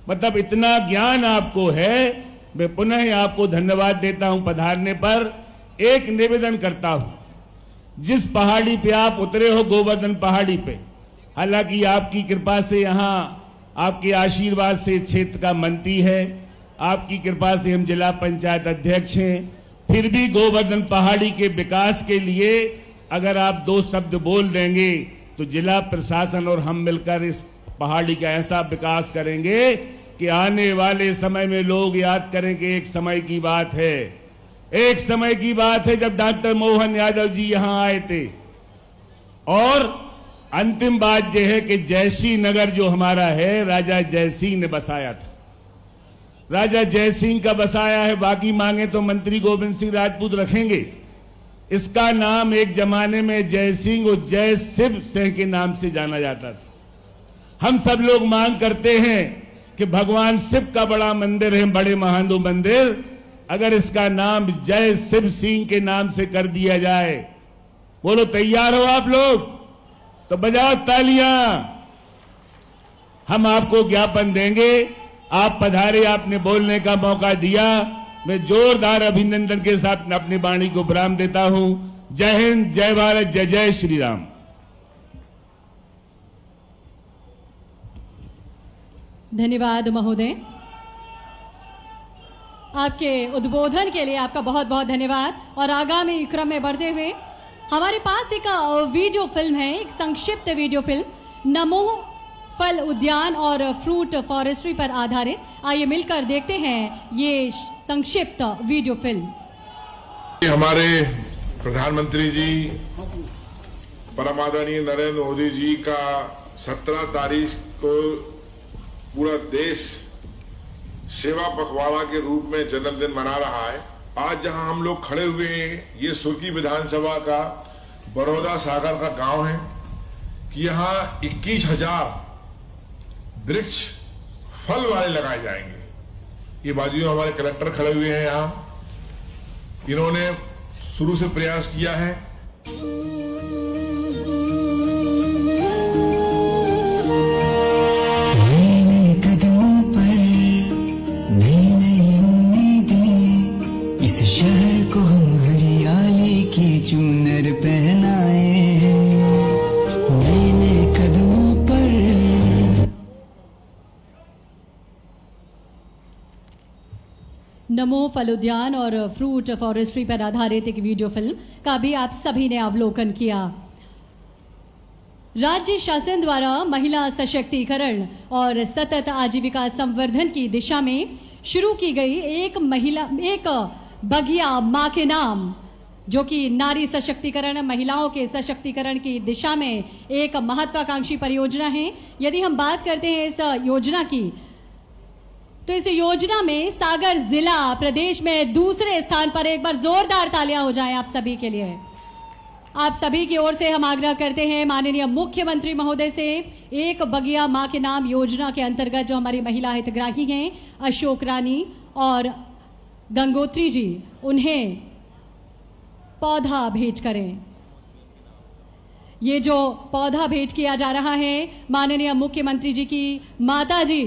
मतलब इतना ज्ञान आपको है। मैं पुनः आपको धन्यवाद देता हूं पधारने पर। एक निवेदन करता हूं, जिस पहाड़ी पे आप उतरे हो, गोवर्धन पहाड़ी पे, हालांकि आपकी कृपा से यहां आपके आशीर्वाद से क्षेत्र का मंत्री है, आपकी कृपा से हम जिला पंचायत अध्यक्ष हैं, फिर भी गोवर्धन पहाड़ी के विकास के लिए अगर आप 2 शब्द बोल देंगे तो जिला प्रशासन और हम मिलकर इस पहाड़ी का ऐसा विकास करेंगे कि आने वाले समय में लोग याद करें कि एक समय की बात है, एक समय की बात है जब डॉक्टर मोहन यादव जी यहां आए थे। और अंतिम बात यह है कि जयसिंह नगर जो हमारा है, राजा जयसिंह ने बसाया था। राजा जयसिंह का बसाया है, बाकी मांगे तो मंत्री गोविंद सिंह राजपूत रखेंगे। इसका नाम एक जमाने में जय सिंह और जय शिव सिंह के नाम से जाना जाता था। हम सब लोग मांग करते हैं कि भगवान शिव का बड़ा मंदिर है, बड़े महानदो मंदिर, अगर इसका नाम जय शिव सिंह के नाम से कर दिया जाए। बोलो तैयार हो आप लोग? तो बजाओ तालियां। हम आपको ज्ञापन देंगे, आप पधारे, आपने बोलने का मौका दिया। मैं जोरदार अभिनंदन के साथ अपनी वाणी को विराम देता हूं। जय हिंद, जय भारत, जय जय श्री राम। धन्यवाद महोदय, आपके उद्बोधन के लिए आपका बहुत बहुत धन्यवाद। और आगामी क्रम में बढ़ते हुए हमारे पास एक वीडियो फिल्म है, एक संक्षिप्त वीडियो फिल्म नमो फल उद्यान और फ्रूट फॉरेस्ट्री पर आधारित। आइए मिलकर देखते हैं ये संक्षिप्त वीडियो फिल्म। हमारे प्रधानमंत्री जी परम आदरणीय नरेंद्र मोदी जी का 17 तारीख को पूरा देश सेवा पखवाड़ा के रूप में जन्मदिन मना रहा है। आज जहां हम लोग खड़े हुए हैं, ये सुर्खी विधानसभा का बड़ौदा सागर का गांव है कि यहाँ 21,000 वृक्ष फल वाले लगाए जाएंगे। ये बाजू हमारे कलेक्टर खड़े हुए हैं, यहाँ इन्होंने शुरू से प्रयास किया है। नए कदमों पर नई नई उम्मीदें, इस शहर को हम हरियाली की चूनर पहनाए। नए कदमों पर नमो फल उद्यान और फ्रूट फॉरेस्ट्री पर आधारित एक वीडियो फिल्म का भी आप सभी ने अवलोकन किया। राज्य शासन द्वारा महिला सशक्तिकरण और सतत आजीविका संवर्धन की दिशा में शुरू की गई एक बगिया मां के नाम, जो कि नारी सशक्तिकरण, महिलाओं के सशक्तिकरण की दिशा में एक महत्वाकांक्षी परियोजना है। यदि हम बात करते हैं इस योजना की, तो इस योजना में सागर जिला प्रदेश में दूसरे स्थान पर। एक बार जोरदार तालियां हो जाएं आप सभी के लिए। आप सभी की ओर से हम आग्रह करते हैं माननीय मुख्यमंत्री महोदय से, एक बगिया मां के नाम योजना के अंतर्गत जो हमारी महिला हितग्राही हैं अशोक रानी और गंगोत्री जी, उन्हें पौधा भेंट करें। ये जो पौधा भेंट किया जा रहा है माननीय मुख्यमंत्री जी की माता जी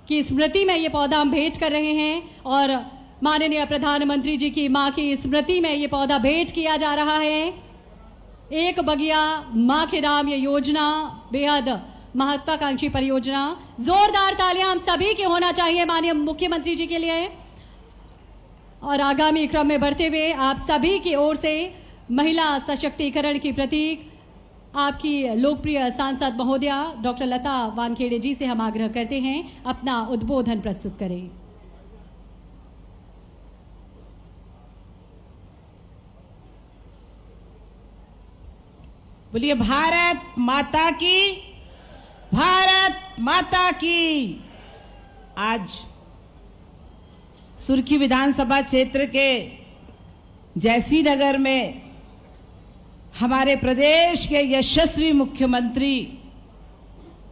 की स्मृति में ये पौधा हम भेंट कर रहे हैं, और माननीय प्रधानमंत्री जी की मां की स्मृति में ये पौधा भेंट किया जा रहा है। एक बगिया मां के नाम ये योजना बेहद महत्वाकांक्षी परियोजना। जोरदार तालियां हम सभी की होना चाहिए माननीय मुख्यमंत्री जी के लिए। और आगामी क्रम में बढ़ते हुए आप सभी की ओर से महिला सशक्तिकरण की प्रतीक आपकी लोकप्रिय सांसद महोदया डॉक्टर लता वानखेड़े जी से हम आग्रह करते हैं अपना उद्बोधन प्रस्तुत करें। बोलिए भारत माता की, भारत माता की। आज सुर्खी विधानसभा क्षेत्र के जैसी नगर में हमारे प्रदेश के यशस्वी मुख्यमंत्री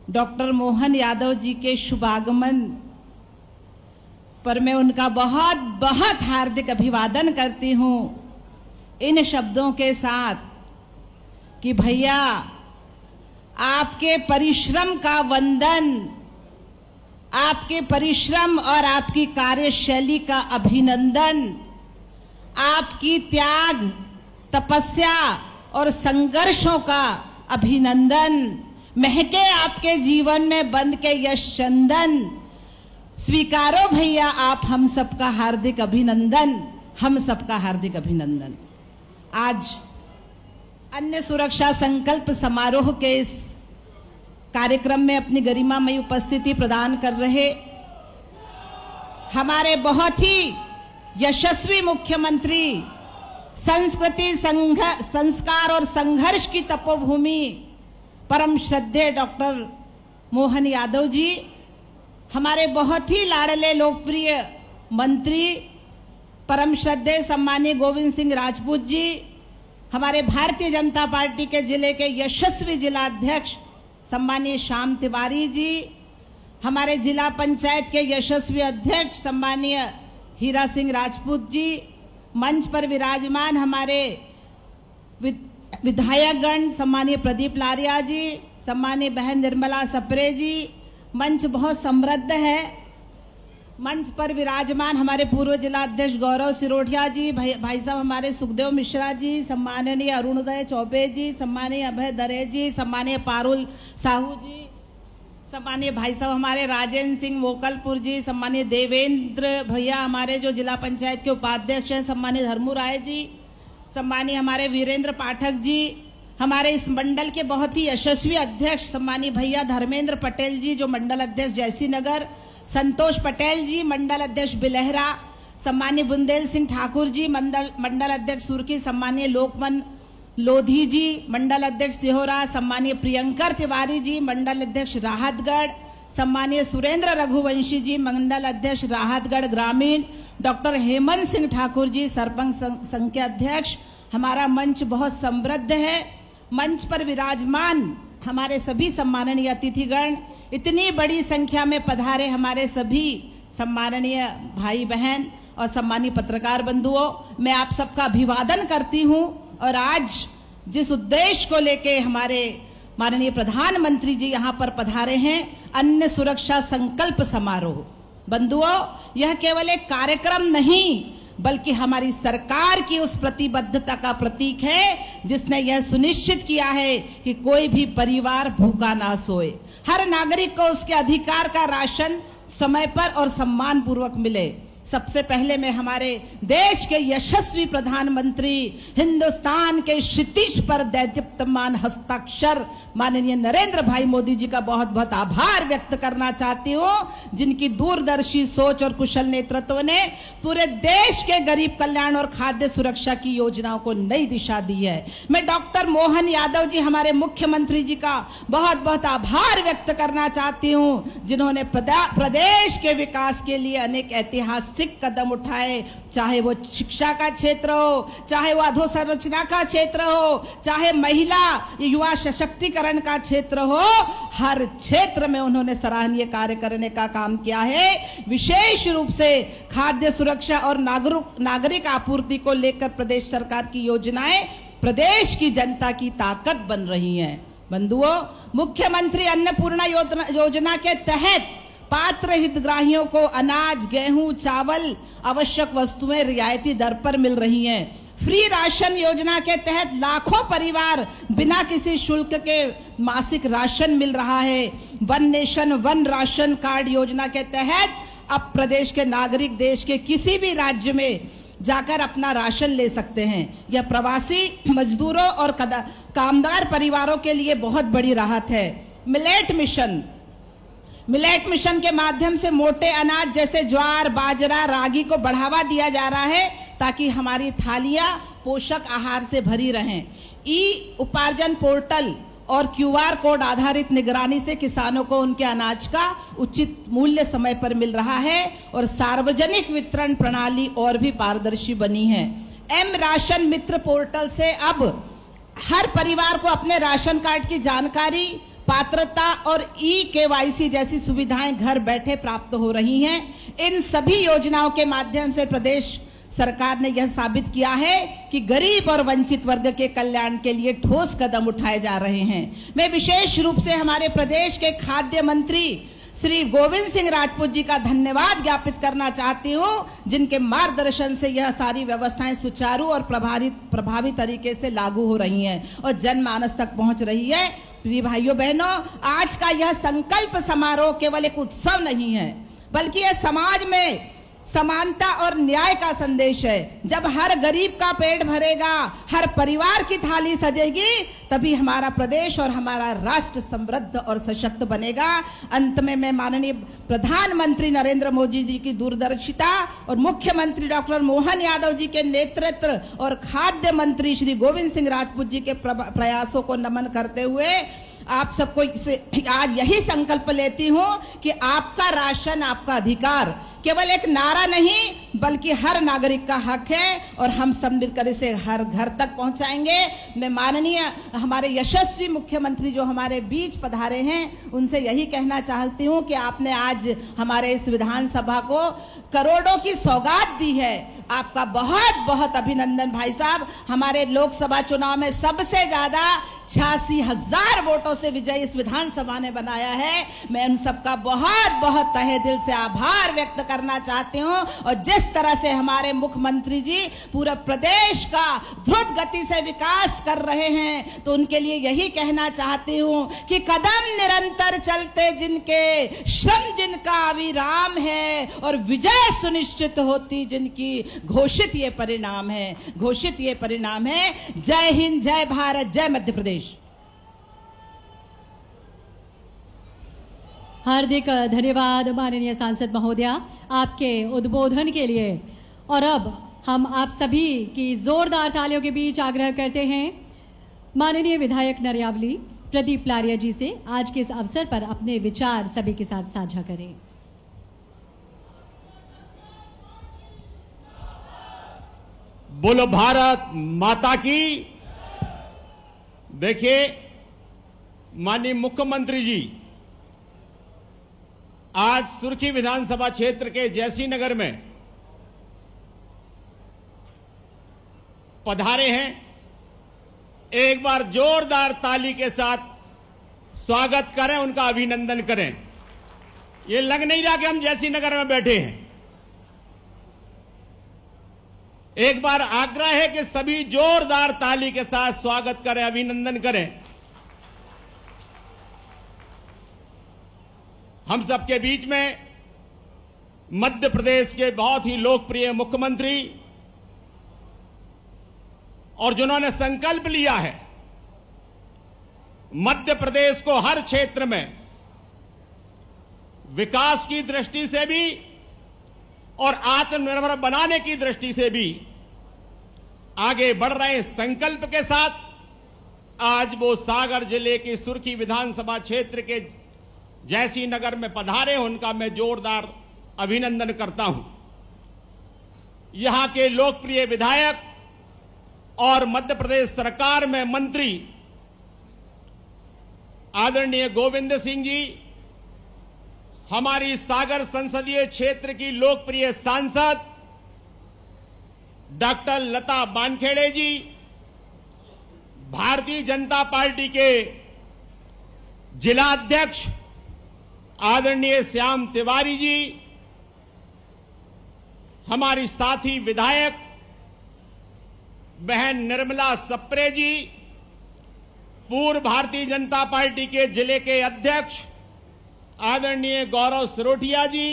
डॉक्टर मोहन यादव जी के शुभागमन पर मैं उनका बहुत बहुत हार्दिक अभिवादन करती हूं इन शब्दों के साथ कि भैया आपके परिश्रम का वंदन, आपके परिश्रम और आपकी कार्यशैली का अभिनंदन, आपकी त्याग, तपस्या और संघर्षों का अभिनंदन, महके आपके जीवन में बंद के यश चंदन। स्वीकारो भैया आप हम सबका हार्दिक अभिनंदन, हम सबका हार्दिक अभिनंदन। आज अन्य सुरक्षा संकल्प समारोह के इस कार्यक्रम में अपनी गरिमामयी उपस्थिति प्रदान कर रहे हमारे बहुत ही यशस्वी मुख्यमंत्री, संस्कृति, संस्कार और संघर्ष की तपोभूमि परम श्रद्धेय डॉक्टर मोहन यादव जी, हमारे बहुत ही लाडले लोकप्रिय मंत्री परम श्रद्धेय सम्मानीय गोविंद सिंह राजपूत जी, हमारे भारतीय जनता पार्टी के जिले के यशस्वी जिला अध्यक्ष सम्मानीय श्याम तिवारी जी, हमारे जिला पंचायत के यशस्वी अध्यक्ष सम्मानीय हीरा सिंह राजपूत जी, मंच पर विराजमान हमारे विधायकगण सम्मानीय प्रदीप लारिया जी, सम्मानीय बहन निर्मला सप्रे जी, मंच बहुत समृद्ध है। मंच पर विराजमान हमारे पूर्व जिला अध्यक्ष गौरव सिरोठिया जी, भाई साहब हमारे सुखदेव मिश्रा जी, सम्माननीय अरुणोदय चौबे जी, सम्मानीय अभय दरे जी, सम्मानीय पारुल साहू जी, सम्मानीय भाई साहब हमारे राजेंद्र सिंह मोकलपुर जी, सम्मानीय देवेंद्र भैया हमारे जो जिला पंचायत के उपाध्यक्ष हैं, सम्मानीय धर्मू राय जी, सम्मानीय हमारे वीरेंद्र पाठक जी, हमारे इस मंडल के बहुत ही यशस्वी अध्यक्ष सम्मानीय भैया धर्मेंद्र पटेल जी जो मंडल अध्यक्ष जयसी नगर, संतोष पटेल जी मंडल अध्यक्ष बिलहरा, सम्मानीय बुंदेल सिंह ठाकुर जी मंडल अध्यक्ष सुर्खी, सम्मानीय लोकमन लोधी जी मंडल अध्यक्ष सिहोरा, सम्मानीय प्रियंकर तिवारी जी मंडल अध्यक्ष राहतगढ़, सम्मानीय सुरेंद्र रघुवंशी जी मंडल अध्यक्ष राहतगढ़ ग्रामीण, डॉक्टर हेमंत सिंह ठाकुर जी सरपंच संघ के अध्यक्ष। हमारा मंच बहुत समृद्ध है। मंच पर विराजमान हमारे सभी सम्माननीय अतिथिगण, इतनी बड़ी संख्या में पधारे हमारे सभी सम्माननीय भाई बहन और सम्मानीय पत्रकार बंधुओं, मैं आप सबका अभिवादन करती हूं। और आज जिस उद्देश्य को लेके हमारे माननीय प्रधानमंत्री जी यहाँ पर पधारे हैं, अन्न सुरक्षा संकल्प समारोह, बंधुओं यह केवल एक कार्यक्रम नहीं बल्कि हमारी सरकार की उस प्रतिबद्धता का प्रतीक है जिसने यह सुनिश्चित किया है कि कोई भी परिवार भूखा ना सोए, हर नागरिक को उसके अधिकार का राशन समय पर और सम्मान पूर्वक मिले। सबसे पहले मैं हमारे देश के यशस्वी प्रधानमंत्री, हिंदुस्तान के क्षितिज पर दैदीप्यमान हस्ताक्षर माननीय नरेंद्र भाई मोदी जी का बहुत बहुत आभार व्यक्त करना चाहती हूं, जिनकी दूरदर्शी सोच और कुशल नेतृत्व ने पूरे देश के गरीब कल्याण और खाद्य सुरक्षा की योजनाओं को नई दिशा दी है। मैं डॉक्टर मोहन यादव जी हमारे मुख्यमंत्री जी का बहुत बहुत आभार व्यक्त करना चाहती हूं, जिन्होंने प्रदेश के विकास के लिए अनेक ऐतिहासिक कदम उठाए, चाहे वो शिक्षा का क्षेत्र हो, चाहे वो अधोसंरचना का क्षेत्र हो, चाहे महिला युवा सशक्तिकरण का क्षेत्र हो, हर क्षेत्र में उन्होंने सराहनीय कार्य करने का काम किया है। विशेष रूप से खाद्य सुरक्षा और नागरिक आपूर्ति को लेकर प्रदेश सरकार की योजनाएं प्रदेश की जनता की ताकत बन रही हैं। बंधुओं, मुख्यमंत्री अन्नपूर्णा योजना के तहत पात्र हितग्राहियों को अनाज, गेहूं, चावल, आवश्यक वस्तुएं रियायती दर पर मिल रही हैं। फ्री राशन योजना के तहत लाखों परिवार बिना किसी शुल्क के मासिक राशन मिल रहा है। One nation one ration card योजना के तहत अब प्रदेश के नागरिक देश के किसी भी राज्य में जाकर अपना राशन ले सकते हैं। यह प्रवासी मजदूरों और कामगार परिवारों के लिए बहुत बड़ी राहत है। मिलेट मिशन के माध्यम से मोटे अनाज जैसे ज्वार, बाजरा, रागी को बढ़ावा दिया जा रहा है ताकि हमारी थालियां पोषक आहार से भरी रहें। ई उपार्जन पोर्टल और क्यूआर कोड आधारित निगरानी से किसानों को उनके अनाज का उचित मूल्य समय पर मिल रहा है और सार्वजनिक वितरण प्रणाली और भी पारदर्शी बनी है। एम राशन मित्र पोर्टल से अब हर परिवार को अपने राशन कार्ड की जानकारी, पात्रता और ई-केवाईसी जैसी सुविधाएं घर बैठे प्राप्त हो रही हैं। इन सभी योजनाओं के माध्यम से प्रदेश सरकार ने यह साबित किया है कि गरीब और वंचित वर्ग के कल्याण के लिए ठोस कदम उठाए जा रहे हैं। मैं विशेष रूप से हमारे प्रदेश के खाद्य मंत्री श्री गोविंद सिंह राजपूत जी का धन्यवाद ज्ञापित करना चाहती हूं, जिनके मार्गदर्शन से यह सारी व्यवस्थाएं सुचारू और प्रभावी तरीके से लागू हो रही हैं और जनमानस तक पहुंच रही है। प्रिय भाइयों बहनों, आज का यह संकल्प समारोह केवल एक उत्सव नहीं है बल्कि यह समाज में समानता और न्याय का संदेश है। जब हर गरीब का पेट भरेगा, हर परिवार की थाली सजेगी, तभी हमारा प्रदेश और हमारा राष्ट्र समृद्ध और सशक्त बनेगा। अंत में मैं माननीय प्रधानमंत्री नरेंद्र मोदी जी की दूरदर्शिता और मुख्यमंत्री डॉक्टर मोहन यादव जी के नेतृत्व और खाद्य मंत्री श्री गोविंद सिंह राजपूत जी के प्रयासों को नमन करते हुए आप सबको आज यही संकल्प लेती हूं कि आपका राशन आपका अधिकार केवल एक नारा नहीं बल्कि हर नागरिक का हक है और हम सब मिलकर इसे हर घर तक पहुंचाएंगे। मैं माननीय हमारे यशस्वी मुख्यमंत्री जो हमारे बीच पधारे हैं उनसे यही कहना चाहती हूं कि आपने आज हमारे इस विधानसभा को करोड़ों की सौगात दी है। आपका बहुत बहुत अभिनंदन भाई साहब। हमारे लोकसभा चुनाव में सबसे ज्यादा 86,000 वोटों से विजय इस विधानसभा ने बनाया है। मैं उन सबका बहुत बहुत तहे दिल से आभार व्यक्त करना चाहती हूं। और जिस तरह से हमारे मुख्यमंत्री जी पूरा प्रदेश का द्रुत गति से विकास कर रहे हैं, तो उनके लिए यही कहना चाहती हूं कि कदम निरंतर चलते जिनके, श्रम जिनका अविराम है और विजय सुनिश्चित होती जिनकी, घोषित ये परिणाम है, घोषित ये परिणाम है। जय हिंद, जय भारत, जय मध्य प्रदेश। हार्दिक धन्यवाद माननीय सांसद महोदया आपके उद्बोधन के लिए। और अब हम आप सभी की जोरदार तालियों के बीच आग्रह करते हैं माननीय विधायक नरियावली प्रदीप लारिया जी से आज के इस अवसर पर अपने विचार सभी के साथ साझा करें। बोलो भारत माता की। देखिए माननीय मुख्यमंत्री जी आज सुर्खी विधानसभा क्षेत्र के जैसी नगर में पधारे हैं। एक बार जोरदार ताली के साथ स्वागत करें, उनका अभिनंदन करें। ये लग नहीं रहा कि हम जैसी नगर में बैठे हैं। एक बार आग्रह है कि सभी जोरदार ताली के साथ स्वागत करें, अभिनंदन करें। हम सबके बीच में मध्य प्रदेश के बहुत ही लोकप्रिय मुख्यमंत्री और जिन्होंने संकल्प लिया है मध्य प्रदेश को हर क्षेत्र में विकास की दृष्टि से भी और आत्मनिर्भर बनाने की दृष्टि से भी आगे बढ़ रहे संकल्प के साथ आज वो सागर जिले की सुर्खी विधानसभा क्षेत्र के जैसी नगर में पधारे, उनका मैं जोरदार अभिनंदन करता हूं। यहां के लोकप्रिय विधायक और मध्य प्रदेश सरकार में मंत्री आदरणीय गोविंद सिंह जी, हमारी सागर संसदीय क्षेत्र की लोकप्रिय सांसद डॉक्टर लता बानखेड़े जी, भारतीय जनता पार्टी के जिला अध्यक्ष आदरणीय श्याम तिवारी जी, हमारी साथी विधायक बहन निर्मला सप्रे जी, पूर्व भारतीय जनता पार्टी के जिले के अध्यक्ष आदरणीय गौरव सरोठिया जी,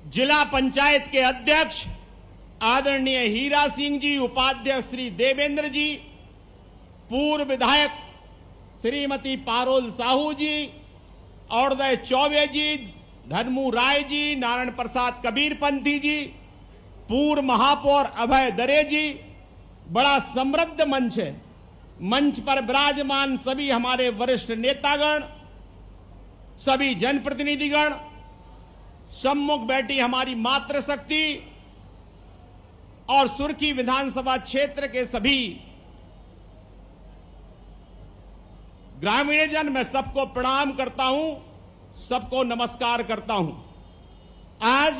जिला पंचायत के अध्यक्ष आदरणीय हीरा सिंह जी, उपाध्यक्ष श्री देवेंद्र जी, पूर्व विधायक श्रीमती पारोल साहू जी, औरदय चौबे जी, धर्मू राय जी, नारायण प्रसाद कबीरपंथी जी, पूर्व महापौर अभय दरे जी। बड़ा समृद्ध मंच है। मंच पर विराजमान सभी हमारे वरिष्ठ नेतागण, सभी जनप्रतिनिधिगण, सम्मुख बैठी हमारी मातृशक्ति और सुर्खी विधानसभा क्षेत्र के सभी ग्रामीण जन, मैं सबको प्रणाम करता हूं, सबको नमस्कार करता हूं। आज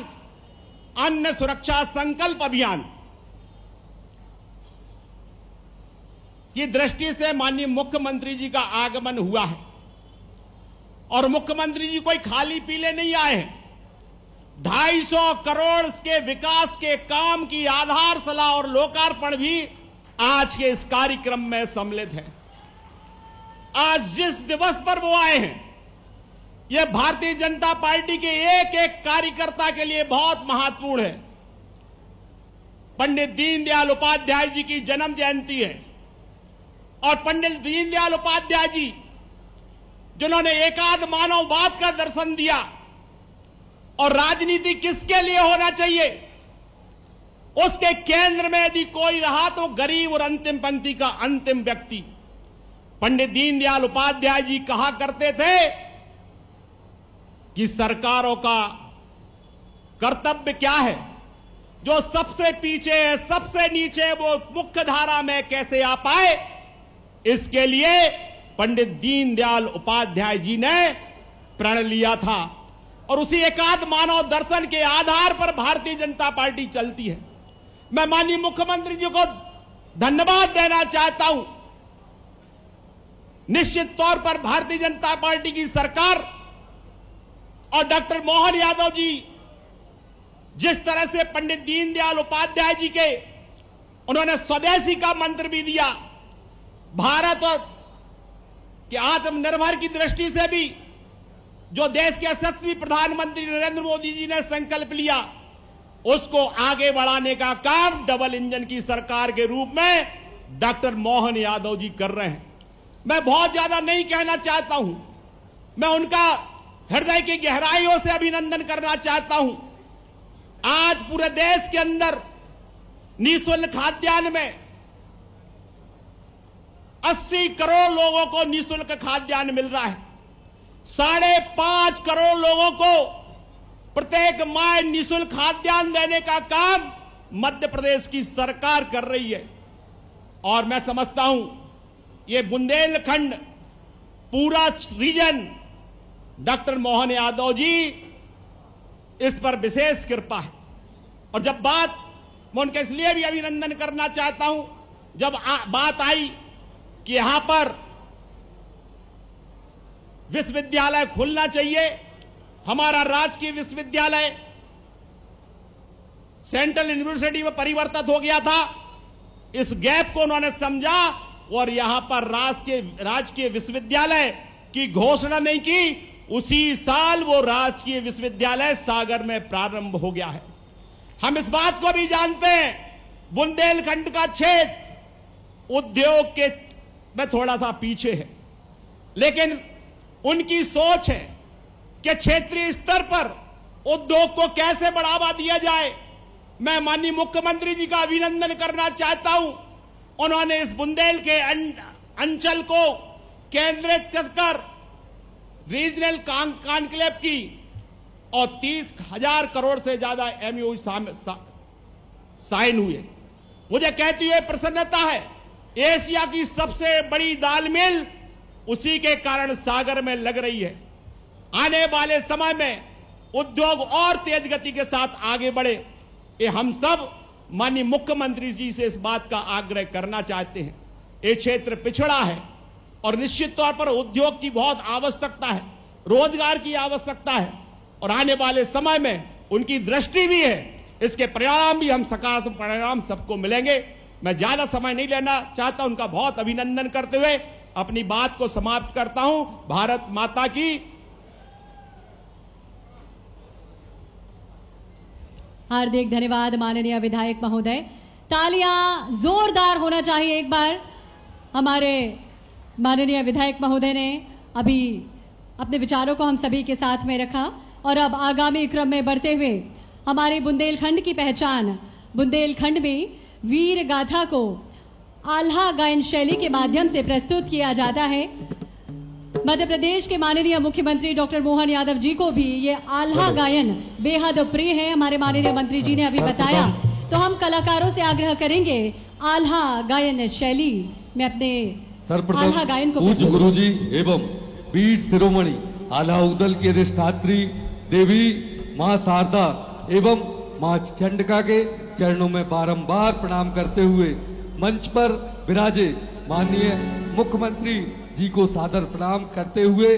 अन्न सुरक्षा संकल्प अभियान की दृष्टि से माननीय मुख्यमंत्री जी का आगमन हुआ है और मुख्यमंत्री जी कोई खाली पीले नहीं आए हैं। 250 करोड़ के विकास के काम की आधारशिला और लोकार्पण भी आज के इस कार्यक्रम में सम्मिलित है। आज जिस दिवस पर वो आए हैं, यह भारतीय जनता पार्टी के एक एक कार्यकर्ता के लिए बहुत महत्वपूर्ण है। पंडित दीनदयाल उपाध्याय जी की जन्म जयंती है और पंडित दीनदयाल उपाध्याय जी जिन्होंने एकात्म मानववाद का दर्शन दिया और राजनीति किसके लिए होना चाहिए, उसके केंद्र में यदि कोई रहा तो गरीब और अंतिम पंक्ति का अंतिम व्यक्ति। पंडित दीनदयाल उपाध्याय जी कहा करते थे कि सरकारों का कर्तव्य क्या है, जो सबसे पीछे है, सबसे नीचे है, वो मुख्य धारा में कैसे आ पाए, इसके लिए पंडित दीनदयाल उपाध्याय जी ने प्रण लिया था और उसी एकात्म मानव दर्शन के आधार पर भारतीय जनता पार्टी चलती है। मैं माननीय मुख्यमंत्री जी को धन्यवाद देना चाहता हूं। निश्चित तौर पर भारतीय जनता पार्टी की सरकार और डॉक्टर मोहन यादव जी जिस तरह से पंडित दीनदयाल उपाध्याय जी के उन्होंने स्वदेशी का मंत्र भी दिया, भारत और के आत्मनिर्भर की दृष्टि से भी जो देश के यशस्वी प्रधानमंत्री नरेंद्र मोदी जी ने संकल्प लिया, उसको आगे बढ़ाने का काम डबल इंजन की सरकार के रूप में डॉक्टर मोहन यादव जी कर रहे हैं। मैं बहुत ज्यादा नहीं कहना चाहता हूं, मैं उनका हृदय की गहराइयों से अभिनंदन करना चाहता हूं। आज पूरे देश के अंदर निःशुल्क खाद्यान्न में 80 करोड़ लोगों को निःशुल्क खाद्यान्न मिल रहा है। 5.5 करोड़ लोगों को प्रत्येक माह निःशुल्क खाद्यान्न देने का काम मध्य प्रदेश की सरकार कर रही है। और मैं समझता हूं ये बुंदेलखंड पूरा रीजन डॉक्टर मोहन यादव जी इस पर विशेष कृपा है। और जब बात, मैं उनके इसलिए भी अभिनंदन करना चाहता हूं, जब बात आई कि यहां पर विश्वविद्यालय खुलना चाहिए, हमारा राजकीय विश्वविद्यालय सेंट्रल यूनिवर्सिटी में परिवर्तित हो गया था, इस गैप को उन्होंने समझा और यहां पर राजकीय विश्वविद्यालय की घोषणा नहीं की। उसी साल वो राजकीय विश्वविद्यालय सागर में प्रारंभ हो गया है। हम इस बात को भी जानते हैं, बुंदेलखंड का क्षेत्र उद्योग के में थोड़ा सा पीछे है, लेकिन उनकी सोच है कि क्षेत्रीय स्तर पर उद्योग को कैसे बढ़ावा दिया जाए। मैं माननीय मुख्यमंत्री जी का अभिनंदन करना चाहता हूं, उन्होंने इस बुंदेल के अंचल को केंद्रित कर रीजनल कॉन्क्लेव की और 30,000 करोड़ से ज्यादा एमओयू साइन हुए। मुझे कहती हुए प्रसन्नता है, एशिया की सबसे बड़ी दाल मिल उसी के कारण सागर में लग रही है। आने वाले समय में उद्योग और तेज गति के साथ आगे बढ़े, ये हम सब माननीय मुख्यमंत्री जी से इस बात का आग्रह करना चाहते हैं। ये क्षेत्र पिछड़ा है और निश्चित तौर पर उद्योग की बहुत आवश्यकता है, रोजगार की आवश्यकता है और आने वाले समय में उनकी दृष्टि भी है, इसके परिणाम भी हम सकारात्मक परिणाम सबको मिलेंगे। मैं ज्यादा समय नहीं लेना चाहता, उनका बहुत अभिनंदन करते हुए अपनी बात को समाप्त करता हूं। भारत माता की। हार्दिक धन्यवाद माननीय विधायक महोदय। तालियां जोरदार होना चाहिए एक बार। हमारे माननीय विधायक महोदय ने अभी अपने विचारों को हम सभी के साथ में रखा और अब आगामी क्रम में बढ़ते हुए हमारे बुंदेलखंड की पहचान, बुंदेलखंड में वीर गाथा को आल्हा गायन शैली के माध्यम से प्रस्तुत किया जाता है। मध्य प्रदेश के माननीय मुख्यमंत्री डॉक्टर मोहन यादव जी को भी ये आल्हा गायन बेहद प्रिय है, हमारे माननीय मंत्री जी ने अभी बताया। तो हम कलाकारों से आग्रह करेंगे आल्हा गायन शैली में अपने आल्हा गायन को पूज्य गुरु जी एवं पीठ शिरोमणि आल्हा उदल की अधिष्ठात्री देवी मां शारदा एवं मां चंडिका के चरणों में बारंबार प्रणाम करते हुए मंच पर विराजे माननीय मुख्यमंत्री जी को सादर प्रणाम करते हुए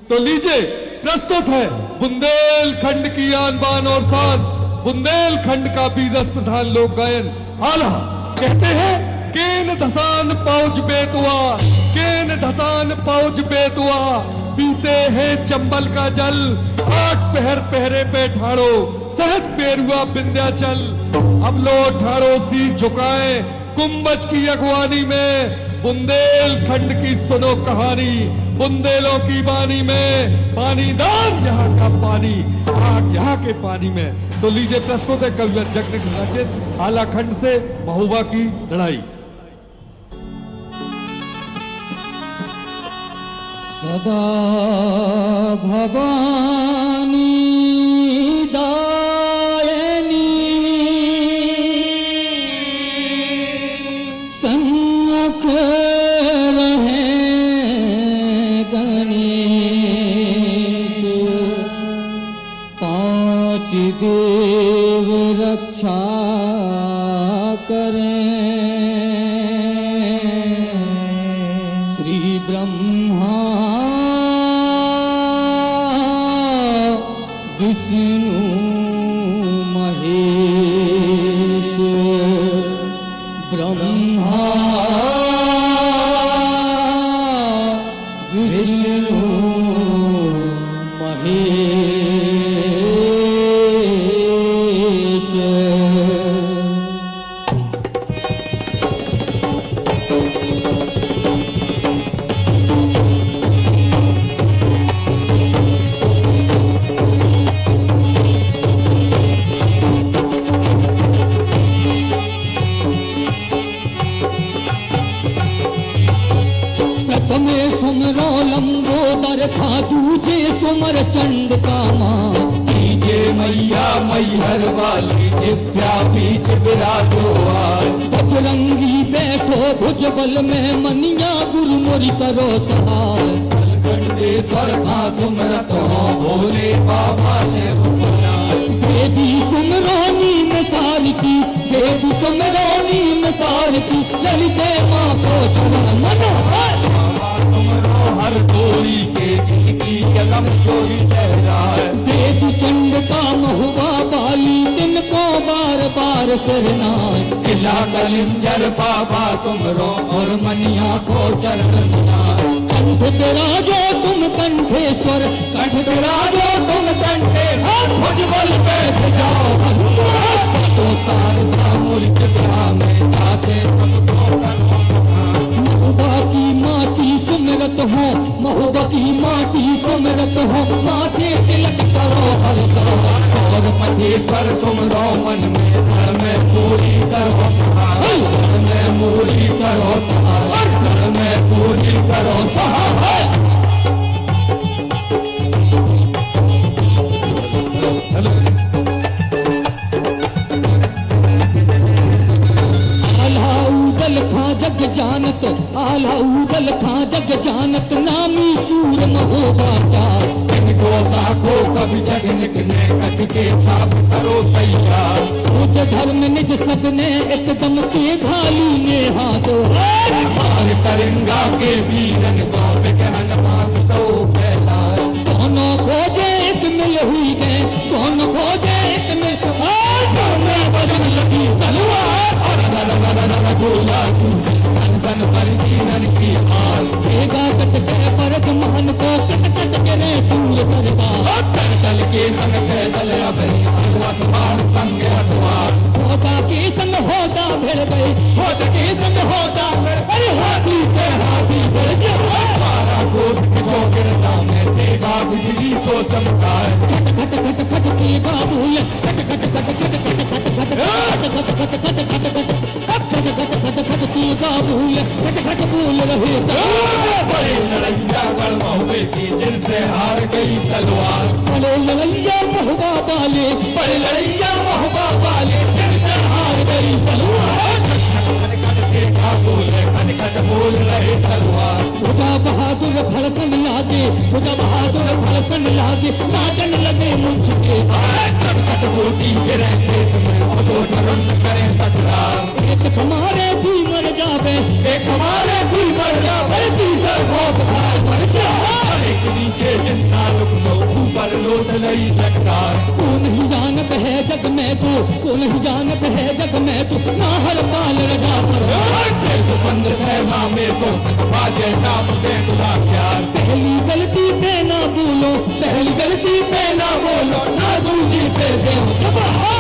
तो लीजिए प्रस्तुत है बुंदेलखंड की आन बान और शान, बुंदेलखंड का भी रस प्रधान लोक गायन आल्हा। कहते हैं केन धसान पौज बेतुआ, केन धसान पौज बेतुआ, पीते हैं चंबल का जल, 8 पहर पहरे पे ठाड़ो, सहज पेरुआ विंध्याचल। अब लो ठाड़ो सी झुकाए कुंभज की अगवानी में, बुंदेलखंड की सुनो कहानी, बुंदेलों की बानी में, पानी दान यहाँ का पानी, आग यहाँ के पानी में। तो लीजिए प्रस्तुत है कवि जगनिक रचित आल्हा खंड से महोबा की लड़ाई। सदा भवानी दायनी सन्मुख रहे गणेश, 5 देव रक्षा करें, श्री ब्रह्मा विष्णु महेश। सुमर चंड कामा। कीजिए मैया मैहर वाली जिभ्या बीच विराजो आए। बजरंगी बैठो भुजबल में मनिया गुरु मोरी करो सहाय। कंडेश्वर का सुमरत हो भोले बाबा ने बुलाए। देवी सुमरोनी में सार की, देवी सुमरोनी में सार की, ललिते माँ को चरण मन हर कोई के जिंदगी कदम चोरी लहराए। देवी चंड का महुआ बाली तिनको बार बार सिरनाए। किला कलिंजर बाबा सुमरो और मनिया को चरण मिलाए। कंठ विराजो तुम कंठेश्वर, कंठ विराजो तुम कंठेश्वर, भुजबल पे जाओ तो शारदा मुल्क में जाते सबको करो। महुआ की माटी सुमिरत हो, महुआ की माटी सुमिरत हो, माथे तिलक करो हर साल। और महेश्वर सुमरो मन में घर में पूरी करो सहाय। घर में पूरी करो सहाय। घर में पूरी करो सहाय। आल्हा खा जग जानत, आल्हा उदल खा जग जानत, नामी सूर महोबा क्या। इनको साखो कभी जग निकले कथ के छाप करो तैयार। सोच धर्म निज सबने एकदम के घाली ने हाथ। हार करेंगा के वीरन को विज्ञान पास तो फैलाए। दोनों खोजे एक मिल हुई गए, दोनों खोजे एक मिल में बजन लगी तलवार। और नर नर नर गोला सन सन पर जीवन की हाल। भेगा कट गए परद मान को कट कट के ने सूर करवा। चल के संग पैदल अब सवार संग सवार। होता के संग होता भिड़ गए, होत के संग होता अरे हाथी से हाथी भिड़ जाए। बारह कोस जो गिरता में देगा बिजली सो चमकाए। खट खट खट खट के बाबूल, खट खट खट खट खट खट खट खट खट खट खट खट खट खट के बाबूल, खट खट बोल रहे बड़े लड़ैया गढ़ की जिनसे हार गई तलवार। बड़े लड़ैया महुआ वाले, बड़े लड़ैया महुआ वाले जिनसे हार गई तलवार। खट बोल रहे तलवार। भुजा बहादुर भड़कन लागे, भुजा बहादुर भड़कन लागे, नाचन लगे मुझ के। खट बूटी गिरे खेत में दो नरम करे तकरार। एक हमारे भी मर जावे, एक हमारे भी मर जावे, तीसर भोग खाए मर जाए। एक नीचे जिंदा लुकनो ऊपर लोट लई लटकार। को नहीं जानत है जग में तू, को नहीं जानत है जग में तू, ना हर पाल रजा पर। बंद सहमा में तो बाजे नाम दे खुदा प्यार। पहली गलती पे ना बोलो, पहली गलती पे ना बोलो, ना दूजी पे दे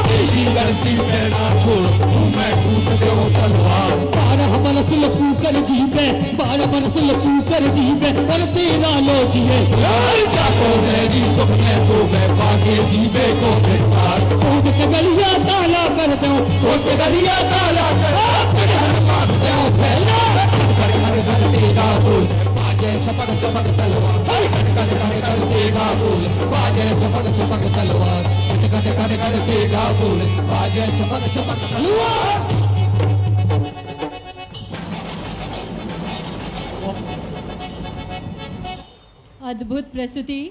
तीसरी गलती पे ना छोड़ मैं ठूस दे तलवार। 12 बरस लपू कर जीवे, 12 बरस लपू कर जीवे, और तेरा लो जिए। जाको मेरी सुपने सो मैं बागे जीवे को गिरफ्तार। खोद के गलिया ताला कर दो, खोद के गलिया ताला कर दो। फैला घर देगा बोल बाजे छपक छपक तलवार। घर देगा बोल बाजे छपक छपक तलवार। घर देगा बोल बाजे छपक छपक तलवार। अद्भुत प्रस्तुति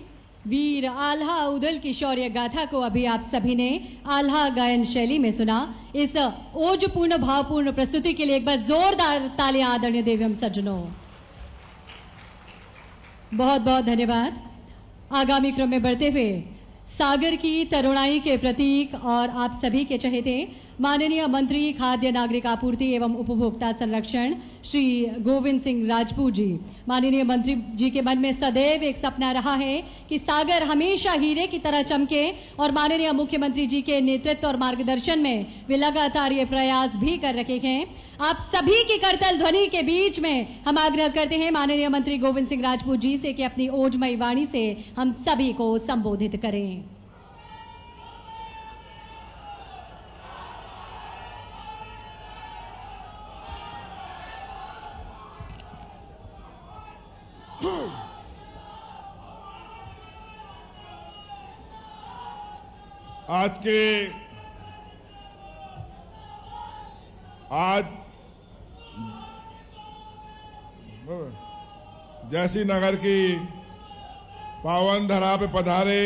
वीर आल्हा उदल की शौर्य गाथा को अभी आप सभी ने आल्हा गायन शैली में सुना। इस ओजपूर्ण भावपूर्ण प्रस्तुति के लिए एक बार जोरदार तालियां आदरणीय देवीम सज्जनों। बहुत बहुत धन्यवाद। आगामी क्रम में बढ़ते हुए सागर की तरुणाई के प्रतीक और आप सभी के चहेते माननीय मंत्री खाद्य नागरिक आपूर्ति एवं उपभोक्ता संरक्षण श्री गोविंद सिंह राजपूत जी। माननीय मंत्री जी के मन में सदैव एक सपना रहा है कि सागर हमेशा हीरे की तरह चमके और माननीय मुख्यमंत्री जी के नेतृत्व और मार्गदर्शन में वे लगातार ये प्रयास भी कर रखे हैं। आप सभी की करतल ध्वनि के बीच में हम आग्रह करते हैं माननीय मंत्री गोविंद सिंह राजपूत जी से कि अपनी ओजमयी वाणी से हम सभी को संबोधित करें। आज जैसी नगर की पावन धरा पे पधारे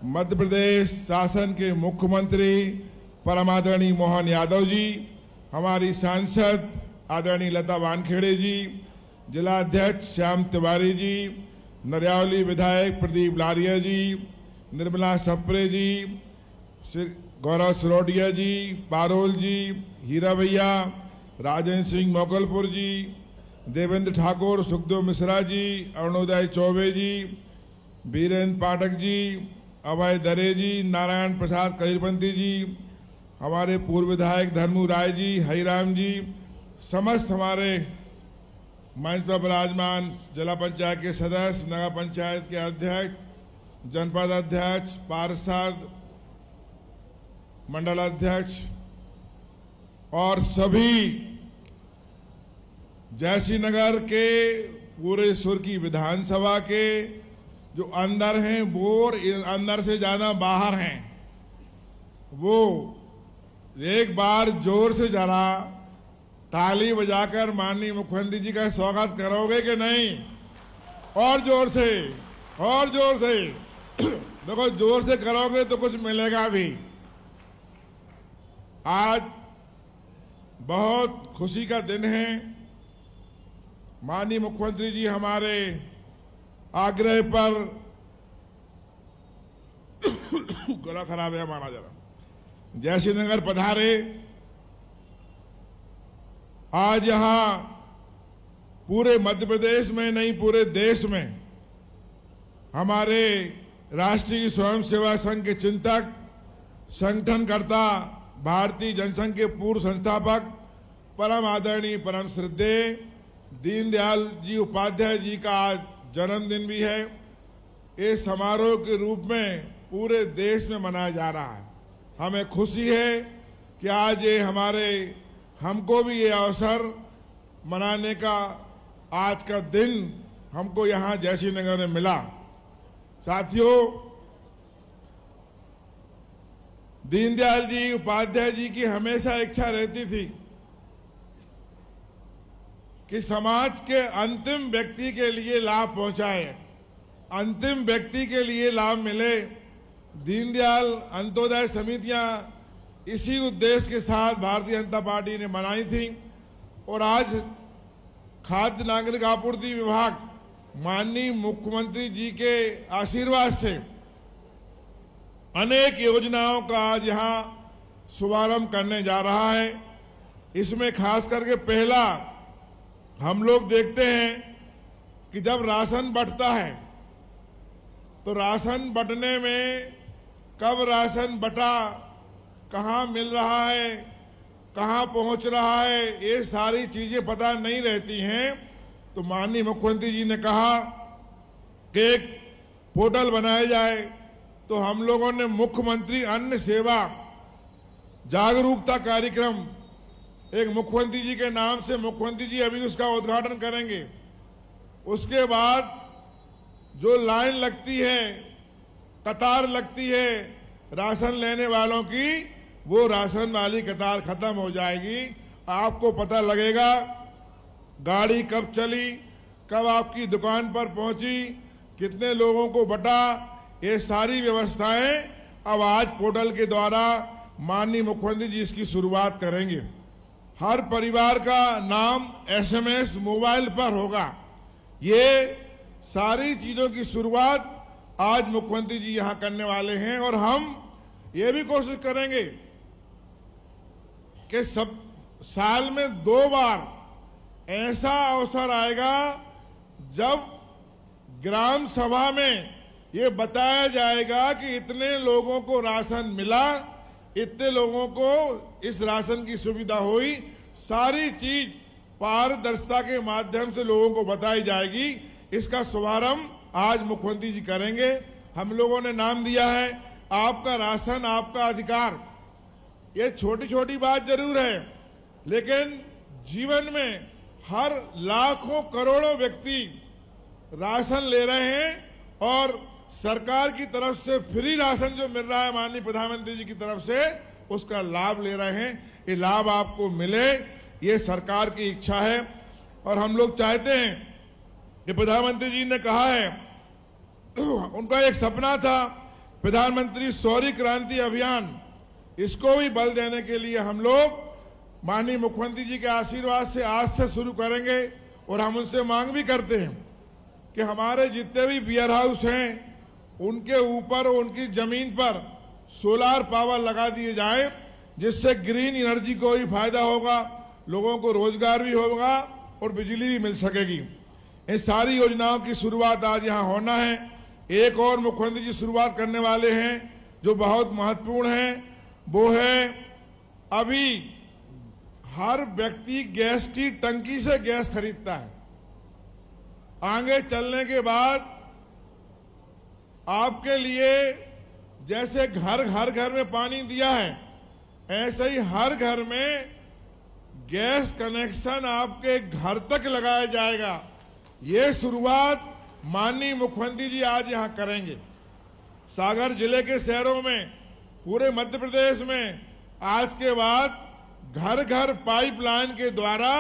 मध्य प्रदेश शासन के मुख्यमंत्री परम आदरणीय मोहन यादव जी, हमारी सांसद आदरणीय लता वानखेड़े जी, जिला अध्यक्ष श्याम तिवारी जी, नरियावली विधायक प्रदीप लारिया जी, निर्मला सप्रे जी, गौरव सरोडिया जी, पारोल जी, हीरा भैया, राजेंद्र सिंह मोकलपुर जी, देवेंद्र ठाकुर, सुखदेव मिश्रा जी, अरुणोदय चौबे जी, बीरेंद्र पाठक जी, अभय दरे जी, नारायण प्रसाद कबीरपंथी जी, हमारे पूर्व विधायक धर्मू राय जी, हरिराम जी, समस्त हमारे मंच पर विराजमान जिला पंचायत के सदस्य, नगर पंचायत के अध्यक्ष, जनपद अध्यक्ष, पार्षद, मंडल अध्यक्ष और सभी जैसी नगर के पूरे सुर की विधानसभा के जो अंदर हैं वो अंदर से ज्यादा बाहर हैं, वो एक बार जोर से जरा ताली बजाकर माननीय मुख्यमंत्री जी का स्वागत करोगे कि नहीं? और जोर से, और जोर से। देखो, जोर से करोगे तो कुछ मिलेगा भी। आज बहुत खुशी का दिन है। माननीय मुख्यमंत्री जी हमारे आग्रह पर गला खराब है हमारा जरा, जैसी नगर पधारे। आज यहां पूरे मध्य प्रदेश में नहीं, पूरे देश में हमारे राष्ट्रीय स्वयं सेवा संघ के चिंतक, संगठनकर्ता, भारतीय जनसंघ के पूर्व संस्थापक, परम आदरणीय परम श्रद्धेय दीनदयाल जी उपाध्याय जी का आज जन्मदिन भी है। इस समारोह के रूप में पूरे देश में मनाया जा रहा है। हमें खुशी है कि आज ये हमको भी ये अवसर मनाने का आज का दिन हमको यहाँ जैसी नगर में मिला। साथियों, दीनदयाल जी उपाध्याय जी की हमेशा इच्छा रहती थी कि समाज के अंतिम व्यक्ति के लिए लाभ पहुंचाए, अंतिम व्यक्ति के लिए लाभ मिले। दीनदयाल अंत्योदय समितियां इसी उद्देश्य के साथ भारतीय जनता पार्टी ने बनाई थी और आज खाद्य नागरिक आपूर्ति विभाग माननीय मुख्यमंत्री जी के आशीर्वाद से अनेक योजनाओं का आज यहां शुभारंभ करने जा रहा है। इसमें खास करके पहला हम लोग देखते हैं कि जब राशन बंटता है तो राशन बंटने में कब राशन बटा, कहां मिल रहा है, कहां पहुंच रहा है, ये सारी चीजें पता नहीं रहती हैं। तो माननीय मुख्यमंत्री जी ने कहा कि एक पोर्टल बनाया जाए। तो हम लोगों ने मुख्यमंत्री अन्न सेवा जागरूकता कार्यक्रम एक मुख्यमंत्री जी के नाम से, मुख्यमंत्री जी अभी उसका उद्घाटन करेंगे। उसके बाद जो लाइन लगती है, कतार लगती है राशन लेने वालों की, वो राशन वाली कतार खत्म हो जाएगी। आपको पता लगेगा गाड़ी कब चली, कब आपकी दुकान पर पहुंची, कितने लोगों को बटा। ये सारी व्यवस्थाएं अब आज पोर्टल के द्वारा माननीय मुख्यमंत्री जी इसकी शुरुआत करेंगे। हर परिवार का नाम SMS मोबाइल पर होगा। ये सारी चीजों की शुरुआत आज मुख्यमंत्री जी यहां करने वाले हैं और हम ये भी कोशिश करेंगे कि सब साल में 2 बार ऐसा अवसर आएगा जब ग्राम सभा में ये बताया जाएगा कि इतने लोगों को राशन मिला, इतने लोगों को इस राशन की सुविधा हुई। सारी चीज पारदर्शिता के माध्यम से लोगों को बताई जाएगी। इसका शुभारंभ आज मुख्यमंत्री जी करेंगे। हम लोगों ने नाम दिया है आपका राशन आपका अधिकार। ये छोटी छोटी बात जरूर है, लेकिन जीवन में हर लाखों करोड़ों व्यक्ति राशन ले रहे हैं और सरकार की तरफ से फ्री राशन जो मिल रहा है माननीय प्रधानमंत्री जी की तरफ से, उसका लाभ ले रहे हैं। ये लाभ आपको मिले, ये सरकार की इच्छा है। और हम लोग चाहते हैं कि प्रधानमंत्री जी ने कहा है, उनका एक सपना था प्रधानमंत्री शौर्य क्रांति अभियान, इसको भी बल देने के लिए हम लोग माननीय मुख्यमंत्री जी के आशीर्वाद से आज से शुरू करेंगे। और हम उनसे मांग भी करते हैं कि हमारे जितने भी बियर हाउस हैं उनके ऊपर, उनकी जमीन पर सोलार पावर लगा दिए जाए, जिससे ग्रीन एनर्जी को भी फायदा होगा, लोगों को रोजगार भी होगा और बिजली भी मिल सकेगी। इन सारी योजनाओं की शुरुआत आज यहाँ होना है। एक और मुख्यमंत्री जी शुरुआत करने वाले हैं जो बहुत महत्वपूर्ण है, वो है अभी हर व्यक्ति गैस की टंकी से गैस खरीदता है। आगे चलने के बाद आपके लिए जैसे घर में पानी दिया है, ऐसे ही हर घर में गैस कनेक्शन आपके घर तक लगाया जाएगा। ये शुरुआत माननीय मुख्यमंत्री जी आज यहां करेंगे। सागर जिले के शहरों में, पूरे मध्य प्रदेश में आज के बाद घर घर पाइपलाइन के द्वारा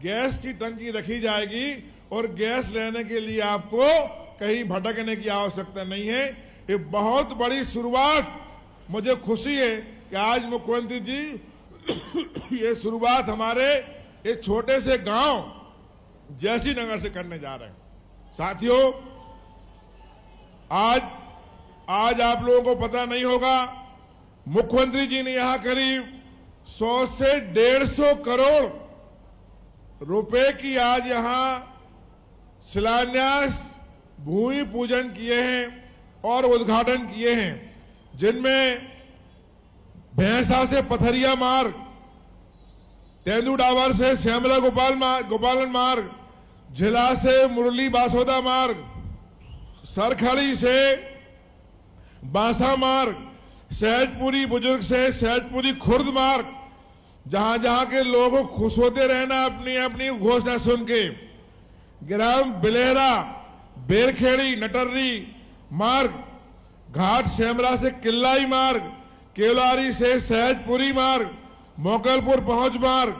गैस की टंकी रखी जाएगी और गैस लेने के लिए आपको कहीं भटकने की आवश्यकता नहीं है। ये बहुत बड़ी शुरुआत, मुझे खुशी है कि आज मुख्यमंत्री जी ये शुरुआत हमारे ये छोटे से गांव जैसी नगर से करने जा रहे हैं। साथियों, आज आप लोगों को पता नहीं होगा, मुख्यमंत्री जी ने यहां करीब 100 से 150 करोड़ रुपए की आज यहां शिलान्यास, भूमि पूजन किए हैं और उद्घाटन किए हैं, जिनमें भैंसा से पथरिया मार्ग, तेंदुडावर से श्यामला गोपालन मार्ग, झिला से मुरली बासोदा मार्ग, सरखड़ी से बांसा मार्ग, सहजपुरी बुजुर्ग से सहजपुरी खुर्द मार्ग, जहां जहां के लोग खुश होते रहना अपनी अपनी घोषणा सुन के, ग्राम बिलेहरा, बेरखेड़ी, नटर्री मार्ग, घाट शेमरा से किल्लाई मार्ग, केवलारी से सहजपुरी मार्ग, मोकलपुर पहुंच मार्ग,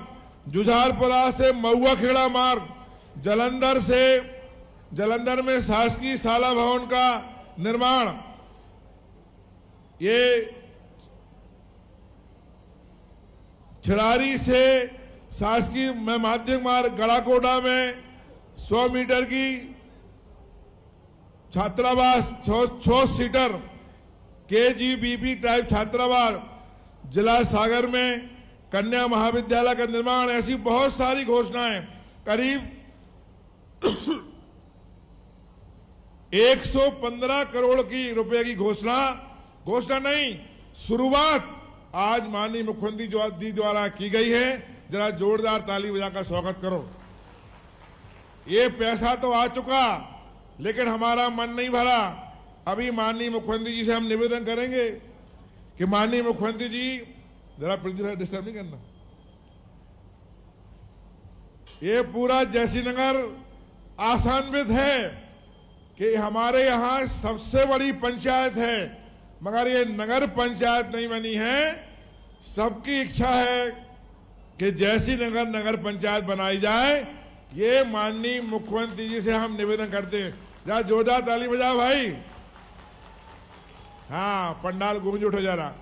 जुझारपुरा से महुआ खेड़ा मार्ग, जलंधर में शासकीय शाला भवन का निर्माण, ये छिड़ारी से शासकीय माध्यमिक मार्ग, गड़ाकोटा में 100 मीटर की छात्रावास, 6 सीटर KGBP टाइप छात्रावास, जिला सागर में कन्या महाविद्यालय का निर्माण, ऐसी बहुत सारी घोषणाएं, करीब 115 करोड़ की रुपए की घोषणा नहीं, शुरुआत आज माननीय मुख्यमंत्री जी द्वारा की गई है। जरा जोरदार ताली बजाकर स्वागत करो। ये पैसा तो आ चुका, लेकिन हमारा मन नहीं भरा। अभी माननीय मुख्यमंत्री जी से हम निवेदन करेंगे कि माननीय मुख्यमंत्री जी, जरा डिस्टर्ब नहीं करना, ये पूरा जयश्रीनगर आसान्वित है कि हमारे यहां सबसे बड़ी पंचायत है, मगर ये नगर पंचायत नहीं बनी है। सबकी इच्छा है कि जयश्रीनगर नगर पंचायत बनाई जाए। ये माननीय मुख्यमंत्री जी से हम निवेदन करते हैं। जरा जोरदार ताली बजाओ भाई। हाँ, पंडाल गूंज उठो जरा।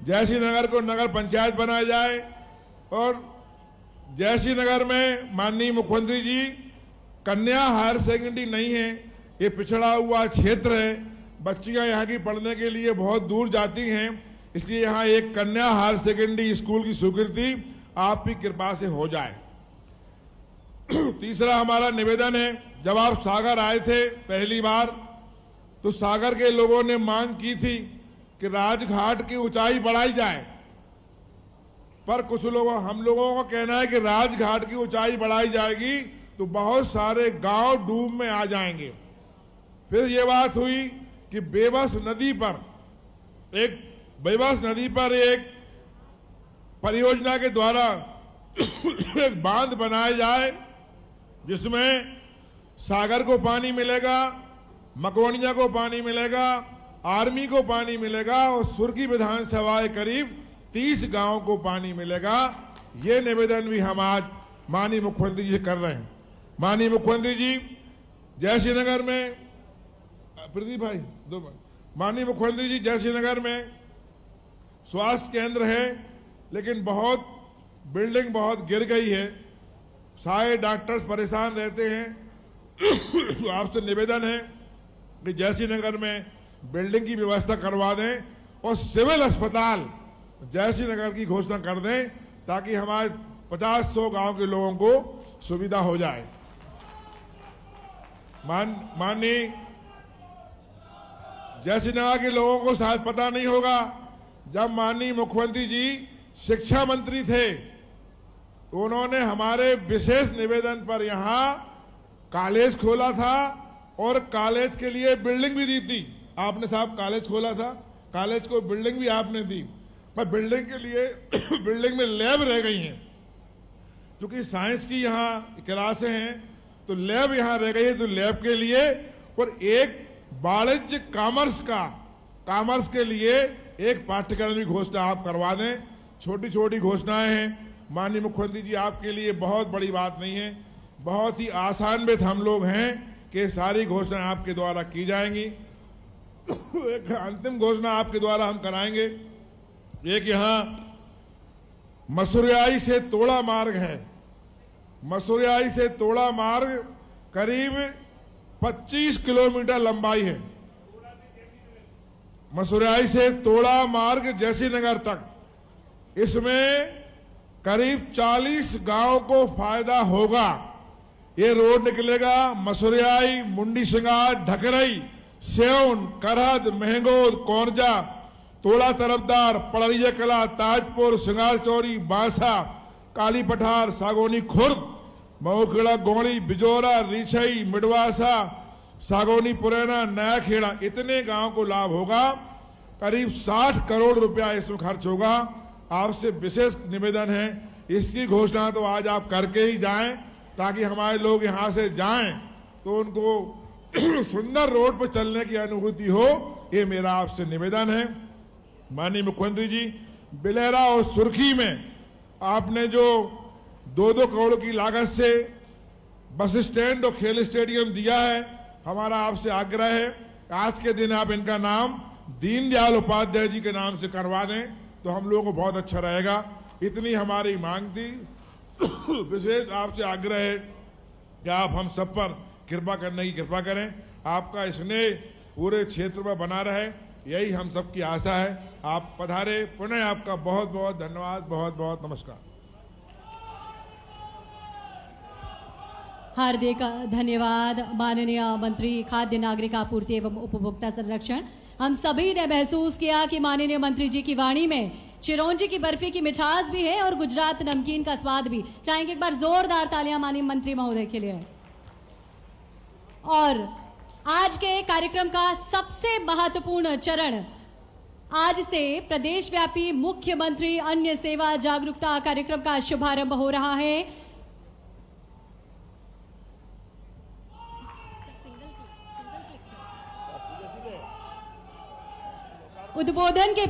जयश्रीनगर को नगर पंचायत बनाया जाए और जयश्रीनगर में माननीय मुख्यमंत्री जी, कन्या हायर सेकेंडरी नहीं है, ये पिछड़ा हुआ क्षेत्र है, बच्चियां यहाँ की पढ़ने के लिए बहुत दूर जाती हैं, इसलिए यहाँ एक कन्या हायर सेकेंडरी स्कूल की स्वीकृति आपकी कृपा से हो जाए। तीसरा हमारा निवेदन है, जब आप सागर आए थे पहली बार, तो सागर के लोगों ने मांग की थी कि राजघाट की ऊंचाई बढ़ाई जाए, पर हम लोगों का कहना है कि राजघाट की ऊंचाई बढ़ाई जाएगी तो बहुत सारे गांव डूब में आ जाएंगे। फिर ये बात हुई कि बेबस नदी पर एक परियोजना के द्वारा एक बांध बनाया जाए, जिसमें सागर को पानी मिलेगा, मकवानिया को पानी मिलेगा, आर्मी को पानी मिलेगा और सुर्खी विधानसभा करीब 30 गांव को पानी मिलेगा। ये निवेदन भी हम आज माननीय मुख्यमंत्री जी से कर रहे हैं। माननीय मुख्यमंत्री जी, जयश्रीनगर में प्रदीप भाई माननीय मुख्यमंत्री जी, जयश्रीनगर में स्वास्थ्य केंद्र है, लेकिन बिल्डिंग बहुत गिर गई है, सारे डॉक्टर्स परेशान रहते हैं। तो आपसे निवेदन है कि जयश्रीनगर में बिल्डिंग की व्यवस्था करवा दें और सिविल अस्पताल जयश्रीनगर की घोषणा कर दें, ताकि हमारे 50-100 गांव के लोगों को सुविधा हो जाए। माननीय जयश्रीनगर के लोगों को शायद पता नहीं होगा, जब माननीय मुख्यमंत्री जी शिक्षा मंत्री थे तो उन्होंने हमारे विशेष निवेदन पर यहां कॉलेज खोला था और कॉलेज के लिए बिल्डिंग भी दी थी। आपने साहब कॉलेज खोला था, कॉलेज को बिल्डिंग भी आपने दी। पर बिल्डिंग के लिए बिल्डिंग में लैब रह गई हैं, क्योंकि साइंस की यहाँ क्लासें हैं तो लैब यहाँ रह गई है। तो लैब के लिए और एक वाणिज्य कॉमर्स के लिए एक पाठ्यक्रम की घोषणा आप करवा दें। छोटी छोटी घोषणाएं हैं माननीय मुख्यमंत्री जी, आपके लिए बहुत बड़ी बात नहीं है, बहुत ही आसान्वित हम लोग हैं कि सारी घोषणाएं आपके द्वारा की जाएंगी। एक अंतिम घोषणा आपके द्वारा हम कराएंगे। एक यहाँ मसूरियाई से तोड़ा मार्ग है, मसूरियाई से तोड़ा मार्ग करीब 25 किलोमीटर लंबाई है। मसूरियाई से तोड़ा मार्ग जयश्रीनगर तक, इसमें करीब 40 गांव को फायदा होगा। ये रोड निकलेगा मसूरियाई, मुंडी सिंगार, ढकरई, सेवन, करहद, महंगोद, कोरजा, तोड़ा तरफदार, पड़रिया कला, ताजपुर, सिंगार चौरी, बांसा, काली पठार, सागोनी खुर्द, मऊखेड़ा, गोड़ी, बिजोरा, रीछई, मिडवासा, सागोनी, पुरैना, नया खेड़ा, इतने गांव को लाभ होगा। करीब 60 करोड़ रुपया इसमें खर्च होगा। आपसे विशेष निवेदन है, इसकी घोषणा तो आज आप करके ही जाएं, ताकि हमारे लोग यहां से जाएं तो उनको सुंदर रोड पर चलने की अनुभूति हो। ये मेरा आपसे निवेदन है। माननीय मुख्यमंत्री जी, बिलेरा और सुर्खी में आपने जो 2-2 करोड़ की लागत से बस स्टैंड और खेल स्टेडियम दिया है, हमारा आपसे आग्रह है आज के दिन आप इनका नाम दीनदयाल उपाध्याय जी के नाम से करवा दें तो हम लोगों को बहुत अच्छा रहेगा। इतनी हमारी मांग थी। विशेष आपसे आग्रह है कि आप हम सब पर कृपा करने की कृपा करें। आपका स्नेह पूरे क्षेत्र में बना रहे, यही हम सबकी आशा है। आप पधारे, पुनः आपका बहुत बहुत धन्यवाद, बहुत बहुत नमस्कार। हार्दिक धन्यवाद माननीय मंत्री खाद्य नागरिक आपूर्ति एवं उपभोक्ता संरक्षण। हम सभी ने महसूस किया कि माननीय मंत्री जी की वाणी में चिरौंजी की बर्फी की मिठास भी है और गुजरात नमकीन का स्वाद भी। चाहेंगे एक बार जोरदार तालियां माननीय मंत्री महोदय के लिए। और आज के कार्यक्रम का सबसे महत्वपूर्ण चरण, आज से प्रदेश व्यापी मुख्यमंत्री अन्य सेवा जागरूकता कार्यक्रम का शुभारंभ हो रहा है। उद्बोधन के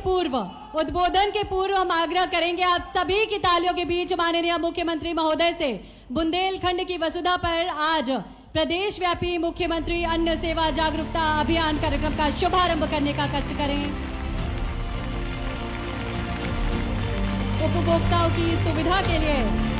पूर्व हम आग्रह करेंगे आप सभी की तालियों के बीच माननीय मुख्यमंत्री महोदय से बुंदेलखंड की वसुधा पर आज प्रदेश व्यापी मुख्यमंत्री अन्न सेवा जागरूकता अभियान कार्यक्रम का शुभारंभ करने का कष्ट करें। उपभोक्ताओं की सुविधा के लिए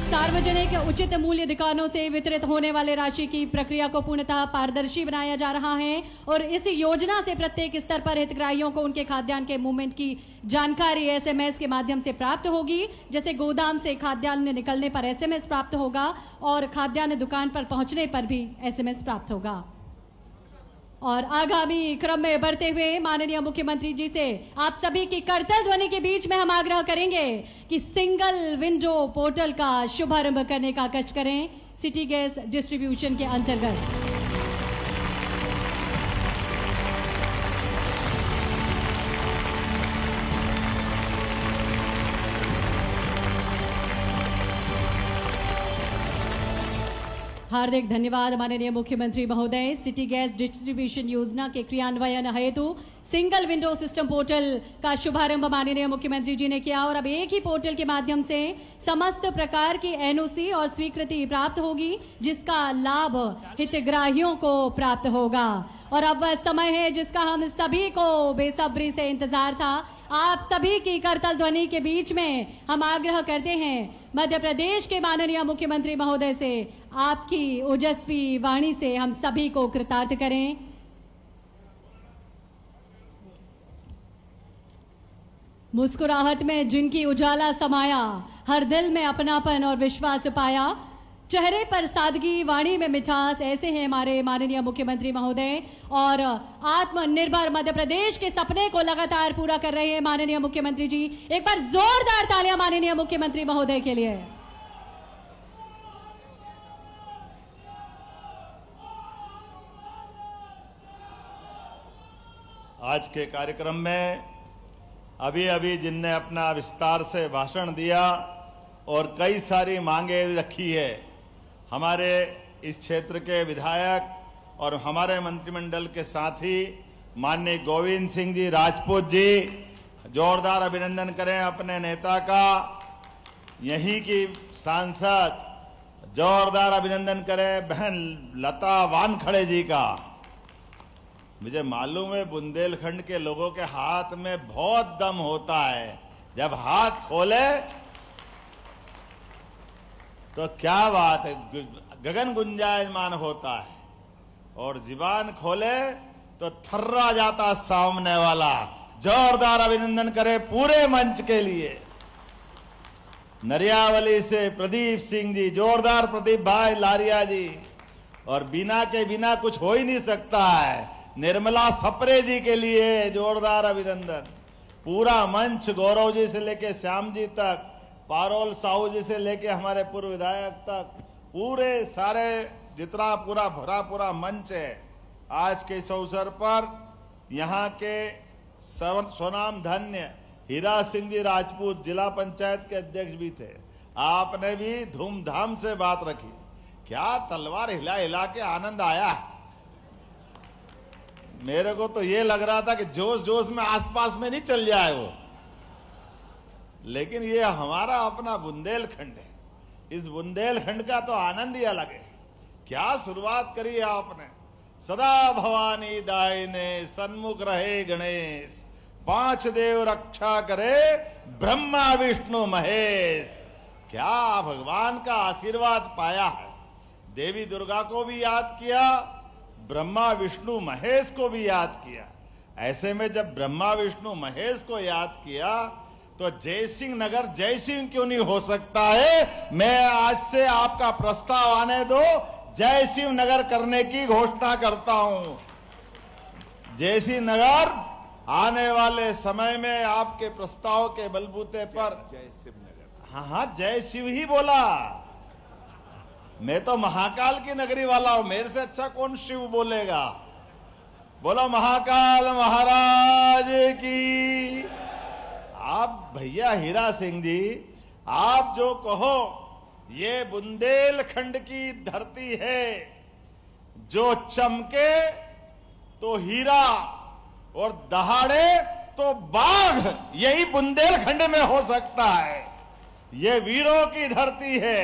सार्वजनिक उचित मूल्य दुकानों से वितरित होने वाले राशि की प्रक्रिया को पूर्णतः पारदर्शी बनाया जा रहा है और इस योजना से प्रत्येक स्तर पर हितग्राहियों को उनके खाद्यान्न के मूवमेंट की जानकारी एसएमएस के माध्यम से प्राप्त होगी। जैसे गोदाम से खाद्यान्न निकलने पर एसएमएस प्राप्त होगा और खाद्यान्न दुकान पर पहुंचने पर भी एसएमएस प्राप्त होगा। और आगामी क्रम में बढ़ते हुए माननीय मुख्यमंत्री जी से आप सभी की करतल ध्वनि के बीच में हम आग्रह करेंगे कि सिंगल विंडो पोर्टल का शुभारंभ करने का कष्ट करें सिटी गैस डिस्ट्रीब्यूशन के अंतर्गत। हार्दिक धन्यवाद माननीय मुख्यमंत्री महोदय। सिटी गैस डिस्ट्रीब्यूशन योजना के क्रियान्वयन हेतु सिंगल विंडो सिस्टम पोर्टल का शुभारंभ माननीय मुख्यमंत्री जी ने किया और अब एक ही पोर्टल के माध्यम से समस्त प्रकार की एनओसी और स्वीकृति प्राप्त होगी, जिसका लाभ हितग्राहियों को प्राप्त होगा। और अब वह समय है जिसका हम सभी को बेसब्री से इंतजार था। आप सभी की करतल ध्वनि के बीच में हम आग्रह करते हैं मध्य प्रदेश के माननीय मुख्यमंत्री महोदय से, आपकी ओजस्वी वाणी से हम सभी को कृतार्थ करें। मुस्कुराहट में जिनकी उजाला समाया, हर दिल में अपनापन और विश्वास पाया, चेहरे पर सादगी, वाणी में मिठास, ऐसे हैं हमारे माननीय मुख्यमंत्री महोदय। और आत्मनिर्भर मध्य प्रदेश के सपने को लगातार पूरा कर रहे हैं माननीय मुख्यमंत्री जी। एक बार जोरदार तालियां माननीय मुख्यमंत्री महोदय के लिए। आज के कार्यक्रम में अभी अभी जिनने अपना विस्तार से भाषण दिया और कई सारी मांगे रखी है, हमारे इस क्षेत्र के विधायक और हमारे मंत्रिमंडल के साथी माननीय गोविंद सिंह जी राजपूत जी, जोरदार अभिनंदन करें अपने नेता का। यहीं की सांसद जोरदार अभिनंदन करें बहन लता वानखड़े जी का। मुझे मालूम है बुंदेलखंड के लोगों के हाथ में बहुत दम होता है, जब हाथ खोले तो क्या बात है, गगन गुंजायमान होता है, और जुबान खोले तो थर्रा जाता सामने वाला। जोरदार अभिनंदन करें पूरे मंच के लिए। नरियावली से प्रदीप सिंह जी, जोरदार प्रदीप भाई लारिया जी। और बिना के बिना कुछ हो ही नहीं सकता है, निर्मला सप्रे जी के लिए जोरदार अभिनंदन। पूरा मंच गौरव जी से लेके श्याम जी तक, पारोल साहू जी से लेके हमारे पूर्व विधायक तक, पूरे सारे जितना पूरा भरा पूरा मंच है। आज के इस अवसर पर यहाँ के स्वनाम धन्य हीरा सिंह जी राजपूत जिला पंचायत के अध्यक्ष भी थे, आपने भी धूमधाम से बात रखी। क्या तलवार हिला हिला के आनंद आया है। मेरे को तो ये लग रहा था कि जोश जोश में आसपास में नहीं चल जाए वो, लेकिन ये हमारा अपना बुंदेलखंड है। इस बुंदेलखंड का तो आनंद ही अलग है। क्या शुरुआत करी है आपने। सदा भवानी दायिने सन्मुख रहे गणेश, पांच देव रक्षा करे ब्रह्मा विष्णु महेश। क्या भगवान का आशीर्वाद पाया है। देवी दुर्गा को भी याद किया, ब्रह्मा विष्णु महेश को भी याद किया। ऐसे में जब ब्रह्मा विष्णु महेश को याद किया तो जयसिंह नगर जयसिंह क्यों नहीं हो सकता है। मैं आज से आपका प्रस्ताव आने दो, जयसिंह नगर करने की घोषणा करता हूं। जयसिंह नगर आने वाले समय में आपके प्रस्ताव के बलबूते पर जयसिंह नगर, हाँ जय शिव ही बोला। मैं तो महाकाल की नगरी वाला हूं, मेरे से अच्छा कौन शिव बोलेगा। बोलो महाकाल महाराज की। आप भैया हीरा सिंह जी, आप जो कहो, ये बुंदेलखंड की धरती है, जो चमके तो हीरा और दहाड़े तो बाघ, यही बुंदेलखंड में हो सकता है। ये वीरों की धरती है,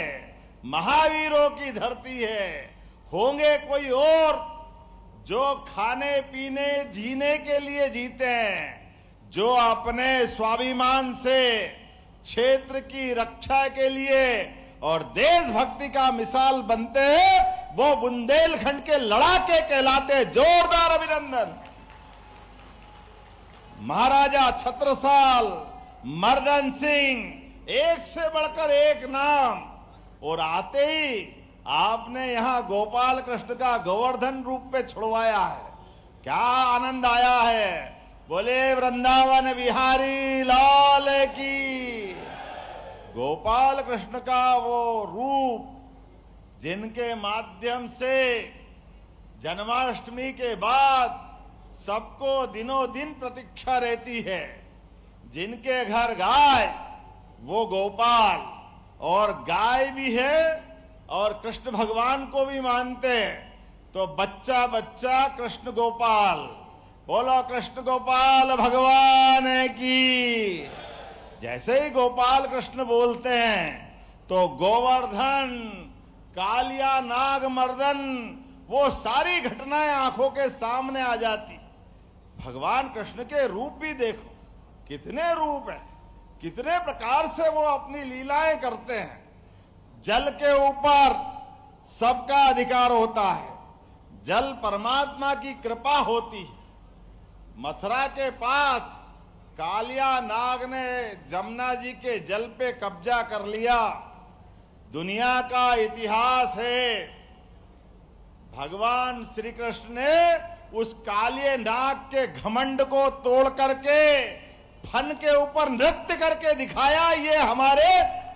महावीरों की धरती है। होंगे कोई और जो खाने पीने जीने के लिए जीते हैं, जो अपने स्वाभिमान से क्षेत्र की रक्षा के लिए और देशभक्ति का मिसाल बनते हैं, वो बुंदेलखंड के लड़ाके कहलाते। जोरदार अभिनंदन। महाराजा छत्रसाल, मर्दन सिंह, एक से बढ़कर एक नाम। और आते ही आपने यहां गोपाल कृष्ण का गोवर्धन रूप पे छुड़वाया है। क्या आनंद आया है। बोले वृंदावन बिहारी लाल की। गोपाल कृष्ण का वो रूप जिनके माध्यम से जन्माष्टमी के बाद सबको दिनों दिन प्रतीक्षा रहती है। जिनके घर गाय वो गोपाल, और गाय भी है और कृष्ण भगवान को भी मानते हैं, तो बच्चा बच्चा कृष्ण गोपाल, बोलो कृष्ण गोपाल भगवान की। जैसे ही गोपाल कृष्ण बोलते हैं तो गोवर्धन, कालिया, नाग मर्दन, वो सारी घटनाएं आंखों के सामने आ जाती। भगवान कृष्ण के रूप भी देखो, कितने रूप है, कितने प्रकार से वो अपनी लीलाएं करते हैं। जल के ऊपर सबका अधिकार होता है, जल परमात्मा की कृपा होती है। मथुरा के पास कालिया नाग ने जमुना जी के जल पे कब्जा कर लिया। दुनिया का इतिहास है, भगवान श्री कृष्ण ने उस कालिए नाग के घमंड को तोड़ करके फन के ऊपर नृत्य करके दिखाया। ये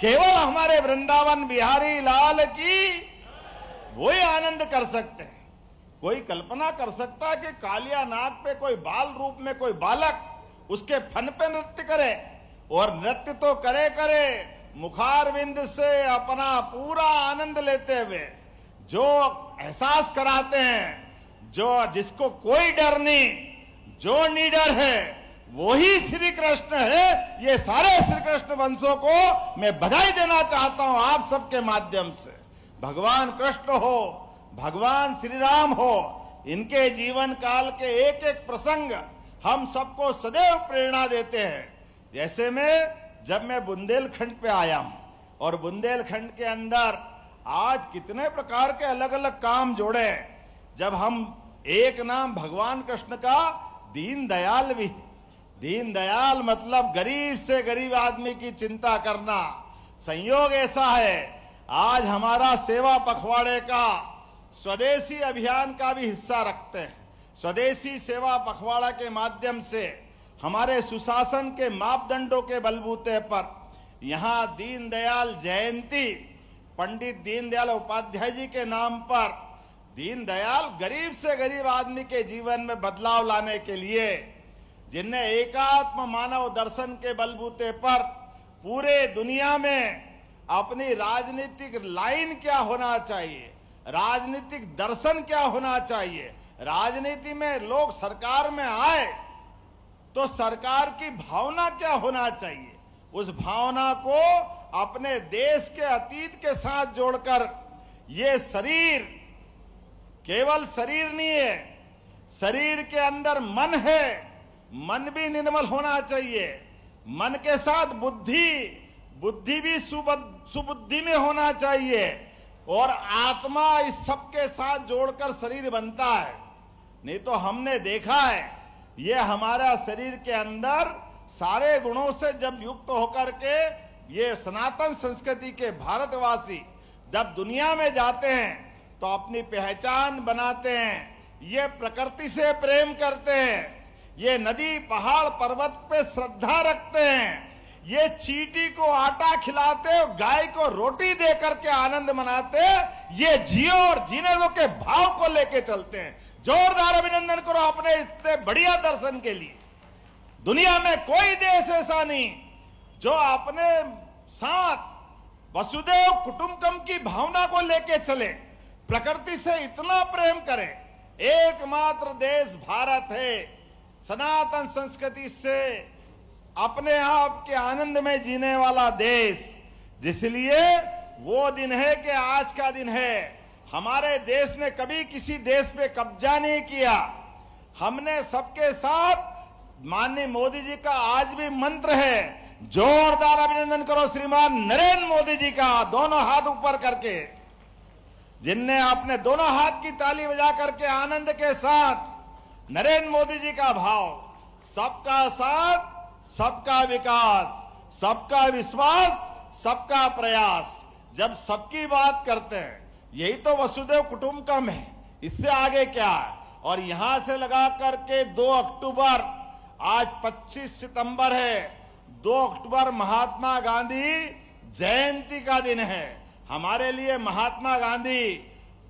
केवल हमारे वृंदावन बिहारी लाल की वही आनंद कर सकते हैं। कोई कल्पना कर सकता है कि कालिया नाग पे कोई बाल रूप में कोई बालक उसके फन पे नृत्य करे? और नृत्य तो करे मुखारविंद से अपना पूरा आनंद लेते हुए जो एहसास कराते हैं, जिसको कोई डर नहीं, जो निडर है वही श्री कृष्ण है। ये सारे श्री कृष्ण वंशों को मैं बधाई देना चाहता हूं आप सबके माध्यम से। भगवान कृष्ण हो, भगवान श्री राम हो, इनके जीवन काल के एक एक प्रसंग हम सबको सदैव प्रेरणा देते हैं। जैसे जब मैं बुंदेलखंड पे आया हूं और बुंदेलखंड के अंदर आज कितने प्रकार के अलग अलग काम जोड़े। जब हम एक नाम भगवान कृष्ण का दीनदयाल भी, दीनदयाल मतलब गरीब से गरीब आदमी की चिंता करना। संयोग ऐसा है आज हमारा सेवा पखवाड़े का स्वदेशी अभियान का भी हिस्सा रखते हैं। स्वदेशी सेवा पखवाड़ा के माध्यम से हमारे सुशासन के मापदंडों के बलबूते पर यहाँ दीनदयाल जयंती, पंडित दीनदयाल उपाध्याय जी के नाम पर दीनदयाल गरीब से गरीब आदमी के जीवन में बदलाव लाने के लिए, जिनने एकात्म मानव दर्शन के बलबूते पर पूरे दुनिया में अपनी राजनीतिक लाइन क्या होना चाहिए, राजनीतिक दर्शन क्या होना चाहिए, राजनीति में लोग सरकार में आए तो सरकार की भावना क्या होना चाहिए, उस भावना को अपने देश के अतीत के साथ जोड़कर ये शरीर केवल शरीर नहीं है, शरीर के अंदर मन है, मन भी निर्मल होना चाहिए। मन के साथ बुद्धि, बुद्धि भी सुबुद्धि में होना चाहिए और आत्मा इस सब के साथ जोड़कर शरीर बनता है। नहीं तो हमने देखा है ये हमारा शरीर के अंदर सारे गुणों से जब युक्त होकर के ये सनातन संस्कृति के भारतवासी जब दुनिया में जाते हैं तो अपनी पहचान बनाते हैं, ये प्रकृति से प्रेम करते हैं, ये नदी पहाड़ पर्वत पे श्रद्धा रखते हैं, ये चींटी को आटा खिलाते, गाय को रोटी दे करके आनंद मनाते, ये जियो और जीने दो के भाव को लेके चलते हैं। जोरदार अभिनंदन करो अपने इतने बढ़िया दर्शन के लिए। दुनिया में कोई देश ऐसा नहीं जो अपने साथ वसुदेव कुटुंबकम की भावना को लेके चले, प्रकृति से इतना प्रेम करे। एकमात्र देश भारत है, सनातन संस्कृति से अपने आप के आनंद में जीने वाला देश। जिसलिए वो दिन है कि आज का दिन है। हमारे देश ने कभी किसी देश पे कब्जा नहीं किया। हमने सबके साथ, माननीय मोदी जी का आज भी मंत्र है, जोरदार अभिनंदन करो श्रीमान नरेंद्र मोदी जी का, दोनों हाथ ऊपर करके, जिनने अपने दोनों हाथ की ताली बजा करके आनंद के साथ नरेंद्र मोदी जी का भाव, सबका साथ, सबका विकास, सबका विश्वास, सबका प्रयास। जब सबकी बात करते हैं, यही तो वसुदेव कुटुंबकम है, इससे आगे क्या है। और यहां से लगा करके 2 अक्टूबर, आज 25 सितंबर है, 2 अक्टूबर महात्मा गांधी जयंती का दिन है। हमारे लिए महात्मा गांधी,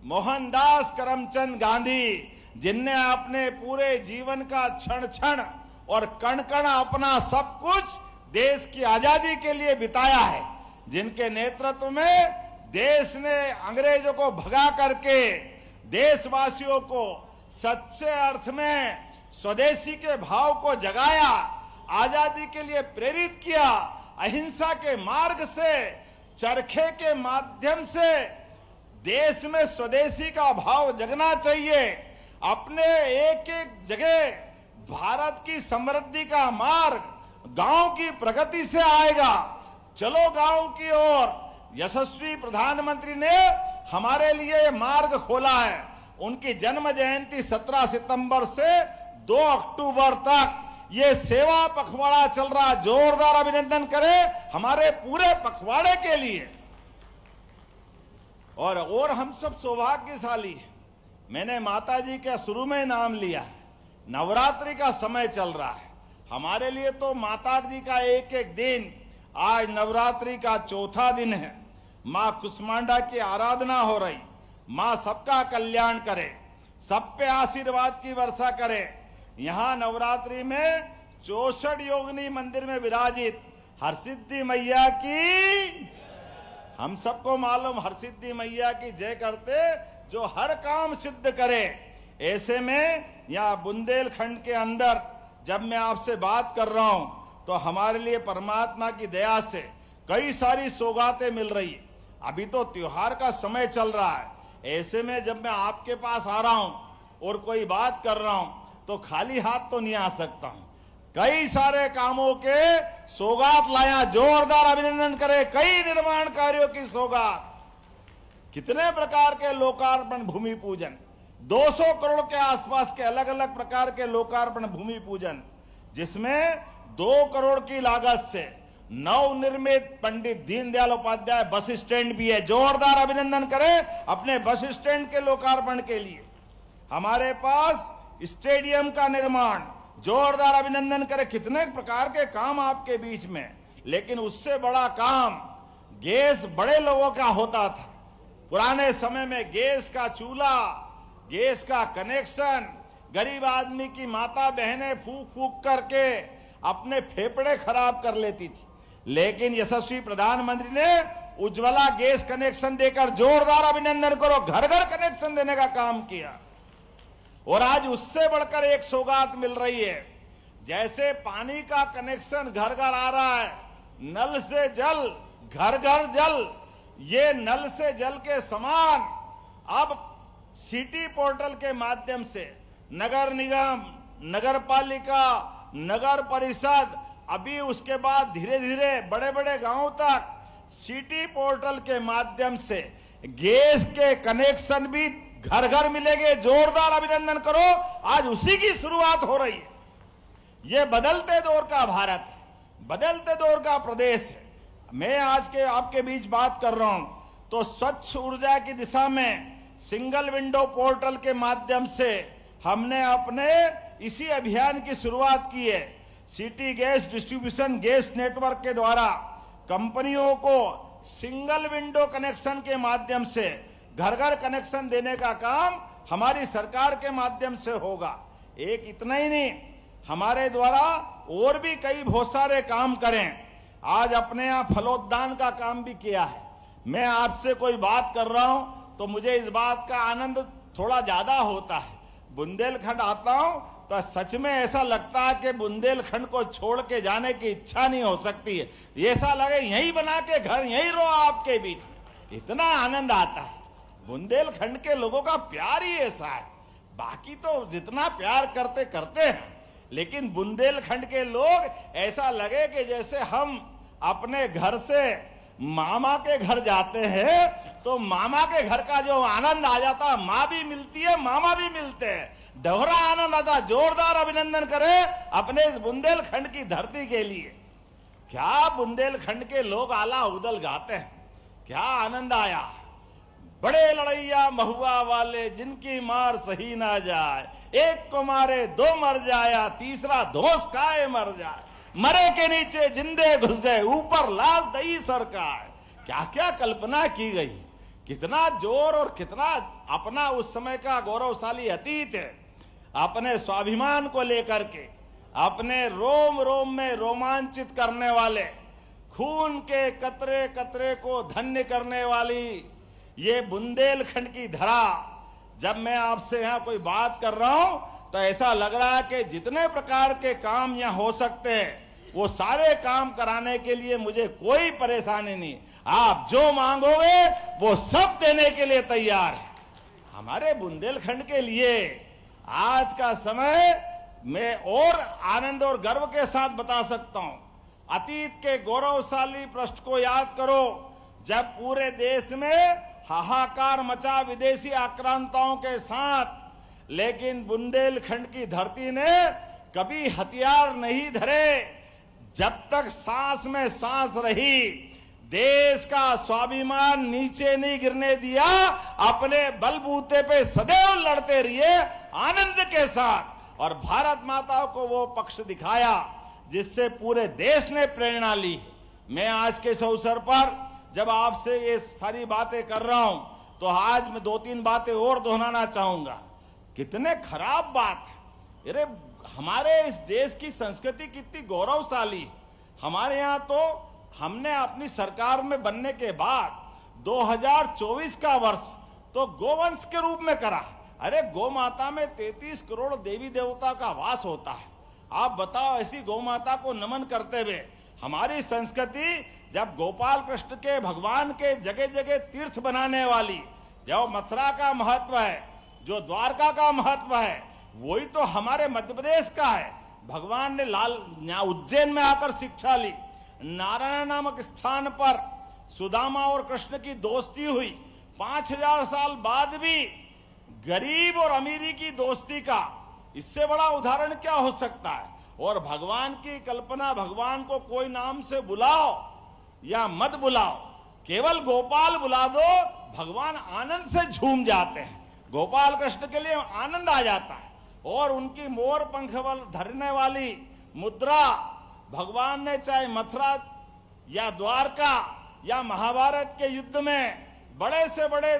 मोहनदास करमचंद गांधी, जिनने अपने पूरे जीवन का क्षण क्षण और कण कण अपना सब कुछ देश की आजादी के लिए बिताया है, जिनके नेतृत्व में देश ने अंग्रेजों को भगा करके देशवासियों को सच्चे अर्थ में स्वदेशी के भाव को जगाया, आजादी के लिए प्रेरित किया, अहिंसा के मार्ग से, चरखे के माध्यम से देश में स्वदेशी का भाव जगना चाहिए। अपने एक एक जगह भारत की समृद्धि का मार्ग गांव की प्रगति से आएगा। चलो गांव की ओर। यशस्वी प्रधानमंत्री ने हमारे लिए मार्ग खोला है। उनकी जन्म जयंती 17 सितंबर से 2 अक्टूबर तक ये सेवा पखवाड़ा चल रहा। जोरदार अभिनंदन करें हमारे पूरे पखवाड़े के लिए। और हम सब सौभाग्यशाली हैं। मैंने माता जी का शुरू में नाम लिया है। नवरात्रि का समय चल रहा है। हमारे लिए तो माता जी का एक एक दिन, आज नवरात्रि का चौथा दिन है। मां कुष्मांडा की आराधना हो रही। मां सबका कल्याण करे, सब पे आशीर्वाद की वर्षा करे। यहां नवरात्रि में 64 योगिनी मंदिर में विराजित हरसिद्धि मैया की, हम सबको मालूम हरसिद्धि मैया की जय करते जो हर काम सिद्ध करे। ऐसे में यहाँ बुंदेलखंड के अंदर जब मैं आपसे बात कर रहा हूं तो हमारे लिए परमात्मा की दया से कई सारी सौगातें मिल रही है। अभी तो त्योहार का समय चल रहा है। ऐसे में जब मैं आपके पास आ रहा हूं और कोई बात कर रहा हूं तो खाली हाथ तो नहीं आ सकता हूं। कई सारे कामों के सौगात लाया। जोरदार अभिनंदन करें। कई निर्माण कार्यों की सौगात, कितने प्रकार के लोकार्पण, भूमि पूजन, 200 करोड़ के आसपास के अलग अलग प्रकार के लोकार्पण, भूमि पूजन, जिसमें 2 करोड़ की लागत से नवनिर्मित पंडित दीनदयाल उपाध्याय बस स्टैंड भी है। जोरदार अभिनंदन करें अपने बस स्टैंड के लोकार्पण के लिए। हमारे पास स्टेडियम का निर्माण, जोरदार अभिनंदन करें। कितने प्रकार के काम आपके बीच में। लेकिन उससे बड़ा काम गैस बड़े लोगों का होता था। पुराने समय में गैस का चूल्हा, गैस का कनेक्शन, गरीब आदमी की माता बहनें फूक फूक करके अपने फेफड़े खराब कर लेती थी। लेकिन यशस्वी प्रधानमंत्री ने उज्ज्वला गैस कनेक्शन देकर, जोरदार अभिनंदन करो, घर घर कनेक्शन देने का काम किया। और आज उससे बढ़कर एक सौगात मिल रही है। जैसे पानी का कनेक्शन घर घर आ रहा है, नल से जल, घर घर जल, ये नल से जल के समान अब सिटी पोर्टल के माध्यम से नगर निगम, नगर पालिका, नगर परिषद, अभी उसके बाद धीरे धीरे बड़े बड़े गांवों तक सिटी पोर्टल के माध्यम से गैस के कनेक्शन भी घर घर मिलेंगे। जोरदार अभिनंदन करो। आज उसी की शुरुआत हो रही है। यह बदलते दौर का भारत है, बदलते दौर का प्रदेश है। मैं आज के आपके बीच बात कर रहा हूं तो स्वच्छ ऊर्जा की दिशा में सिंगल विंडो पोर्टल के माध्यम से हमने अपने इसी अभियान की शुरुआत की है। City gas distribution gas network के द्वारा कंपनियों को सिंगल विंडो कनेक्शन के माध्यम से घर घर कनेक्शन देने का काम हमारी सरकार के माध्यम से होगा। एक इतना ही नहीं, हमारे द्वारा और भी कई बहुत सारे काम करें। आज अपने यहाँ फलोद्यान का काम भी किया है। मैं आपसे कोई बात कर रहा हूं तो मुझे इस बात का आनंद थोड़ा ज्यादा होता है। बुंदेलखंड आता हूं तो सच में ऐसा लगता है कि बुंदेलखंड को छोड़ के जाने की इच्छा नहीं हो सकती है। ऐसा लगे यहीं बना के घर यहीं रहो आपके बीच में, इतना आनंद आता है। बुंदेलखंड के लोगों का प्यार ही ऐसा है। बाकी तो जितना प्यार करते करते हैं, लेकिन बुंदेलखंड के लोग ऐसा लगे कि जैसे हम अपने घर से मामा के घर जाते हैं तो मामा के घर का जो आनंद आ जाता है, माँ भी मिलती है, मामा भी मिलते हैं, दोहरा आनंद आता। जोरदार अभिनंदन करें अपने इस बुंदेलखंड की धरती के लिए। क्या बुंदेलखंड के लोग आला उदल गाते हैं, क्या आनंद आया। बड़े लड़ैया महुआ वाले जिनकी मार सही ना जाए, एक को मारे दो मर जाया, तीसरा धोस खाए मर जाए, मरे के नीचे जिंदे घुस गए, ऊपर लाश दई सरकार। क्या क्या कल्पना की गई, कितना जोर और कितना अपना उस समय का गौरवशाली अतीत है। अपने स्वाभिमान को लेकर के, अपने रोम रोम में रोमांचित करने वाले खून के कतरे कतरे को धन्य करने वाली ये बुंदेलखंड की धरा, जब मैं आपसे यहां कोई बात कर रहा हूं तो ऐसा लग रहा है कि जितने प्रकार के काम यहां हो सकते हैं वो सारे काम कराने के लिए मुझे कोई परेशानी नहीं। आप जो मांगोगे वो सब देने के लिए तैयार है। हमारे बुंदेलखंड के लिए आज का समय मैं और आनंद और गर्व के साथ बता सकता हूं। अतीत के गौरवशाली पृष्ठ को याद करो, जब पूरे देश में हाहाकार मचा विदेशी आक्रांताओं के साथ, लेकिन बुंदेलखंड की धरती ने कभी हथियार नहीं धरे। जब तक सांस में सांस रही, देश का स्वाभिमान नीचे नहीं गिरने दिया, अपने बलबूते पे सदैव लड़ते रहिए आनंद के साथ, और भारत माता को वो पक्ष दिखाया जिससे पूरे देश ने प्रेरणा ली। मैं आज के इस अवसर पर जब आपसे ये सारी बातें कर रहा हूं तो आज मैं 2-3 बातें और दोहराना चाहूंगा। कितने खराब बात है, अरे हमारे इस देश की संस्कृति कितनी गौरवशाली। हमारे यहाँ तो हमने अपनी सरकार में बनने के बाद 2024 का वर्ष तो गोवंश के रूप में करा। अरे गौ माता में 33 करोड़ देवी देवता का वास होता है। आप बताओ, ऐसी गौ माता को नमन करते हुए हमारी संस्कृति, जब गोपाल कृष्ण के भगवान के जगह जगह तीर्थ बनाने वाली, जो मथुरा का महत्व है, जो द्वारका का महत्व है, वही तो हमारे मध्य प्रदेश का है। भगवान ने उज्जैन में आकर शिक्षा ली। नारायण नामक स्थान पर सुदामा और कृष्ण की दोस्ती हुई। 5000 साल बाद भी गरीब और अमीरी की दोस्ती का इससे बड़ा उदाहरण क्या हो सकता है। और भगवान की कल्पना, भगवान को कोई नाम से बुलाओ या मत बुलाओ, केवल गोपाल बुला दो, भगवान आनंद से झूम जाते हैं। गोपाल कृष्ण के लिए आनंद आ जाता है। और उनकी मोर पंख धरने वाली मुद्रा भगवान ने चाहे मथुरा या द्वारका या महाभारत के युद्ध में बड़े से बड़े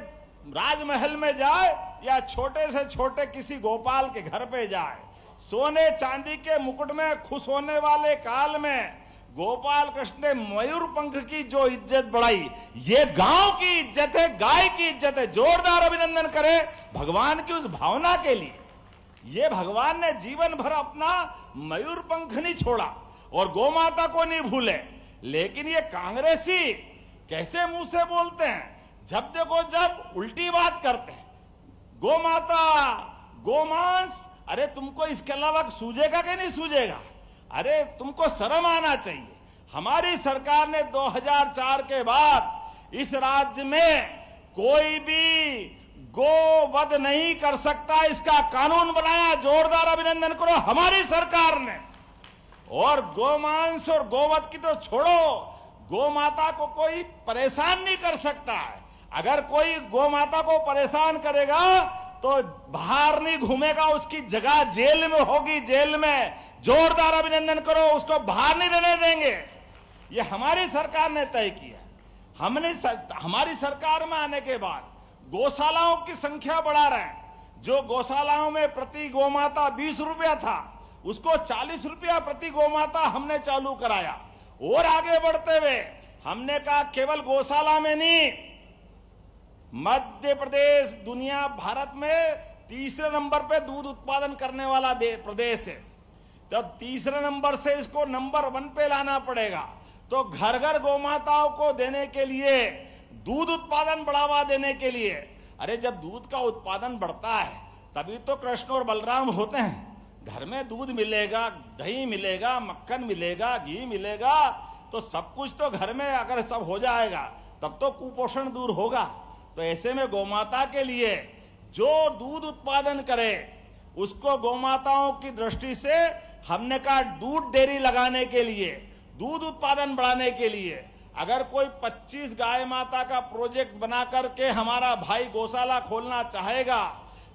राजमहल में जाए या छोटे से छोटे किसी गोपाल के घर पे जाए, सोने चांदी के मुकुट में खुश होने वाले काल में गोपाल कृष्ण ने मयूर पंख की जो इज्जत बढ़ाई, ये गांव की इज्जत है, गाय की इज्जत है। जोरदार अभिनंदन करें भगवान की उस भावना के लिए। ये भगवान ने जीवन भर अपना मयूर पंख नहीं छोड़ा और गौ माता को नहीं भूले। लेकिन ये कांग्रेसी कैसे मुंह से बोलते हैं, जब देखो जब उल्टी बात करते हैं। गौ माता, गोमांस, अरे तुमको इसके अलावा सूझेगा कि नहीं सूझेगा? अरे तुमको शर्म आना चाहिए। हमारी सरकार ने 2004 के बाद इस राज्य में कोई भी गोवध नहीं कर सकता, इसका कानून बनाया। जोरदार अभिनंदन करो हमारी सरकार ने। और गोमांस और गोवध की तो छोड़ो, गौ माता को कोई परेशान नहीं कर सकता है। अगर कोई गौ माता को परेशान करेगा तो बाहर नहीं घूमेगा, उसकी जगह जेल में होगी, जेल में। जोरदार अभिनंदन करो, उसको बाहर नहीं रहने देंगे। ये हमारी सरकार ने तय किया। हमारी सरकार में आने के बाद गौशालाओं की संख्या बढ़ा रहे हैं। जो गौशालाओं में प्रति गौमाता 20 रुपया था, उसको 40 रुपया प्रति गौमाता हमने चालू कराया। और आगे बढ़ते हुए हमने कहा केवल गौशाला में नहीं, मध्य प्रदेश दुनिया भारत में तीसरे नंबर पे दूध उत्पादन करने वाला प्रदेश है। तो तीसरे नंबर से इसको नंबर 1 पे लाना पड़ेगा। तो घर घर गौमाताओं को देने के लिए, दूध उत्पादन बढ़ावा देने के लिए, अरे जब दूध का उत्पादन बढ़ता है तभी तो कृष्ण और बलराम होते हैं। घर में दूध मिलेगा, दही मिलेगा, मक्खन मिलेगा, घी मिलेगा, तो सब कुछ तो घर में अगर सब हो जाएगा तब तो कुपोषण दूर होगा। तो ऐसे में गौमाता के लिए जो दूध उत्पादन करे उसको गौमाताओं की दृष्टि से हमने कहा दूध डेयरी लगाने के लिए, दूध उत्पादन बढ़ाने के लिए अगर कोई 25 गाय माता का प्रोजेक्ट बना करके हमारा भाई गौशाला खोलना चाहेगा,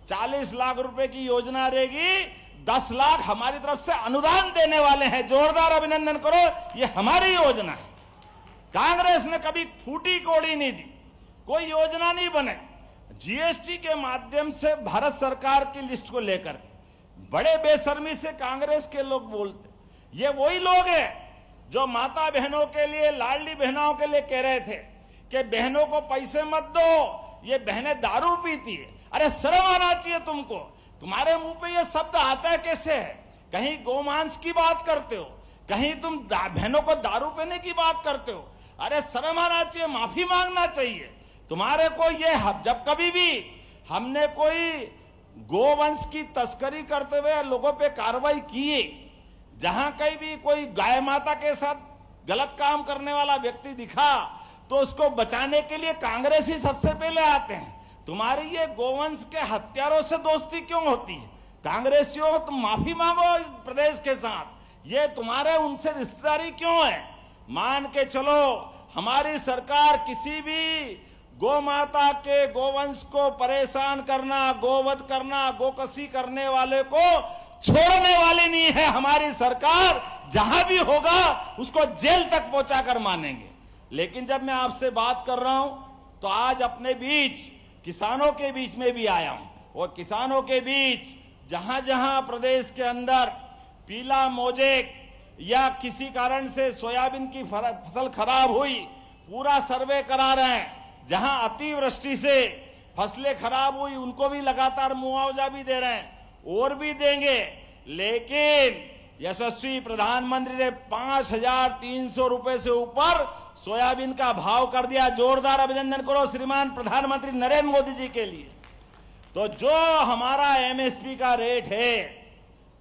40 लाख रुपए की योजना रहेगी, 10 लाख हमारी तरफ से अनुदान देने वाले हैं। जोरदार अभिनंदन करो, ये हमारी योजना है। कांग्रेस ने कभी फूटी कोड़ी नहीं दी, कोई योजना नहीं बने। जीएसटी के माध्यम से भारत सरकार की लिस्ट को लेकर बड़े बेशर्मी से कांग्रेस के लोग बोलते, ये वही लोग हैं जो माता बहनों के लिए, लाडली बहनों के लिए कह रहे थे कि बहनों को पैसे मत दो, ये बहनें दारू पीती है। अरे शर्म आना चाहिए तुमको, तुम्हारे मुंह पे ये शब्द आता है कैसे है? कहीं गोमांस की बात करते हो, कहीं तुम बहनों को दारू पीने की बात करते हो। अरे शर्म आना चाहिए, माफी मांगना चाहिए तुम्हारे को। ये जब कभी भी हमने कोई गोवंश की तस्करी करते हुए लोगों पे कार्रवाई की, जहां कहीं भी कोई गाय माता के साथ गलत काम करने वाला व्यक्ति दिखा तो उसको बचाने के लिए कांग्रेस ही सबसे पहले आते हैं। तुम्हारी ये गोवंश के हत्यारों से दोस्ती क्यों होती है? कांग्रेसियों, तुम माफी मांगो इस प्रदेश के साथ। ये तुम्हारे उनसे रिश्तेदारी क्यों है? मान के चलो, हमारी सरकार किसी भी गौ माता के गोवंश को परेशान करना, गोवध करना, गोकसी करने वाले को छोड़ने वाली नहीं है। हमारी सरकार जहां भी होगा उसको जेल तक पहुंचाकर मानेंगे। लेकिन जब मैं आपसे बात कर रहा हूं तो आज अपने बीच किसानों के बीच में भी आया हूं, और किसानों के बीच जहां जहां प्रदेश के अंदर पीला मोजेक या किसी कारण से सोयाबीन की फसल खराब हुई, पूरा सर्वे करा रहे हैं। जहां अतिवृष्टि से फसलें खराब हुई उनको भी लगातार मुआवजा भी दे रहे हैं और भी देंगे। लेकिन यशस्वी प्रधानमंत्री ने 5,300 रुपए से ऊपर सोयाबीन का भाव कर दिया। जोरदार अभिनंदन करो श्रीमान प्रधानमंत्री नरेंद्र मोदी जी के लिए। तो जो हमारा एमएसपी का रेट है,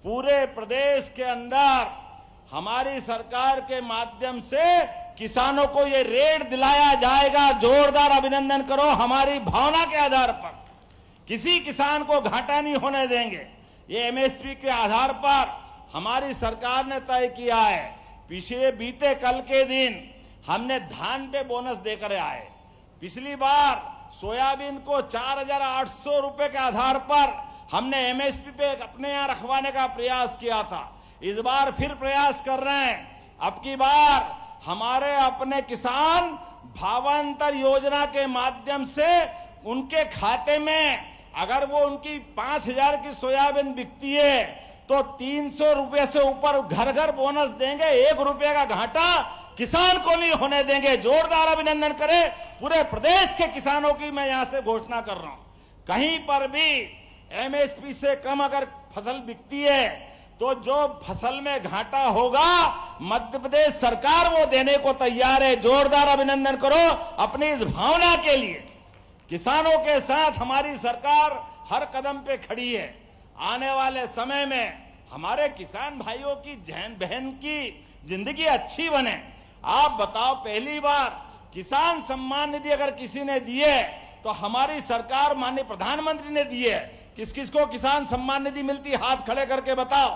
पूरे प्रदेश के अंदर हमारी सरकार के माध्यम से किसानों को ये रेट दिलाया जाएगा। जोरदार अभिनंदन करो। हमारी भावना के आधार पर किसी किसान को घाटा नहीं होने देंगे। ये एमएसपी के आधार पर हमारी सरकार ने तय किया है। पिछले बीते कल के दिन हमने धान पे बोनस देकर आए। पिछली बार सोयाबीन को 4,800 रुपए के आधार पर हमने एमएसपी पे अपने यहां रखवाने का प्रयास किया था। इस बार फिर प्रयास कर रहे हैं। अब की बार हमारे अपने किसान भावांतर योजना के माध्यम से उनके खाते में अगर वो उनकी 5,000 की सोयाबीन बिकती है तो 300 रुपए से ऊपर घर घर बोनस देंगे। 1 रुपए का घाटा किसान को नहीं होने देंगे। जोरदार अभिनंदन करें पूरे प्रदेश के किसानों की। मैं यहां से घोषणा कर रहा हूं, कहीं पर भी एमएसपी से कम अगर फसल बिकती है तो जो फसल में घाटा होगा मध्य प्रदेश सरकार वो देने को तैयार है। जोरदार अभिनंदन करो अपनी इस भावना के लिए। किसानों के साथ हमारी सरकार हर कदम पे खड़ी है। आने वाले समय में हमारे किसान भाइयों की बहन की जिंदगी अच्छी बने। आप बताओ, पहली बार किसान सम्मान निधि अगर किसी ने दी है तो हमारी सरकार माननीय प्रधानमंत्री ने दी है। किस किस को किसान सम्मान निधि मिलती? हाथ खड़े करके बताओ।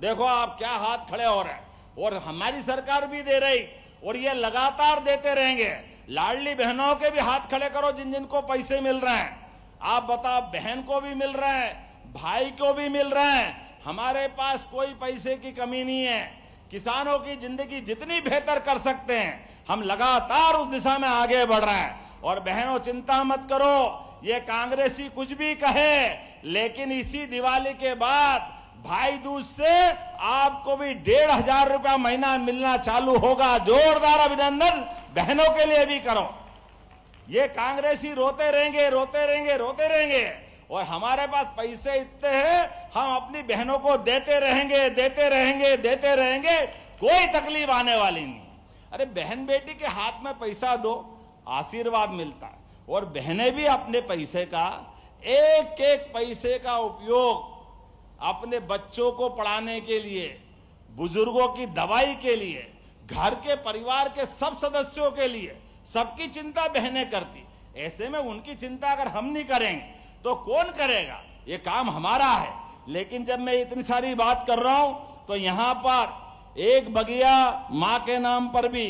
देखो आप क्या हाथ खड़े हो रहे हैं। और हमारी सरकार भी दे रही और ये लगातार देते रहेंगे। लाडली बहनों के भी हाथ खड़े करो जिन जिनको पैसे मिल रहे हैं। आप बताओ, बहन को भी मिल रहे हैं, भाई को भी मिल रहे हैं। हमारे पास कोई पैसे की कमी नहीं है। किसानों की जिंदगी जितनी बेहतर कर सकते हैं हम लगातार उस दिशा में आगे बढ़ रहे हैं। और बहनों चिंता मत करो, ये कांग्रेसी कुछ भी कहे, लेकिन इसी दिवाली के बाद भाई दूज से आपको भी 1,500 रुपया महीना मिलना चालू होगा। जोरदार अभिनंदन बहनों के लिए भी करो। ये कांग्रेसी रोते रहेंगे, रोते रहेंगे, रोते रहेंगे, और हमारे पास पैसे इतने हैं हम अपनी बहनों को देते रहेंगे, देते रहेंगे, देते रहेंगे। कोई तकलीफ आने वाली नहीं। अरे बहन बेटी के हाथ में पैसा दो, आशीर्वाद मिलता है। और बहनें भी अपने पैसे का, एक एक पैसे का उपयोग अपने बच्चों को पढ़ाने के लिए, बुजुर्गों की दवाई के लिए, घर के परिवार के सब सदस्यों के लिए, सबकी चिंता बहनें करती। ऐसे में उनकी चिंता अगर हम नहीं करेंगे तो कौन करेगा? ये काम हमारा है। लेकिन जब मैं इतनी सारी बात कर रहा हूं तो यहां पर एक बगिया मां के नाम पर भी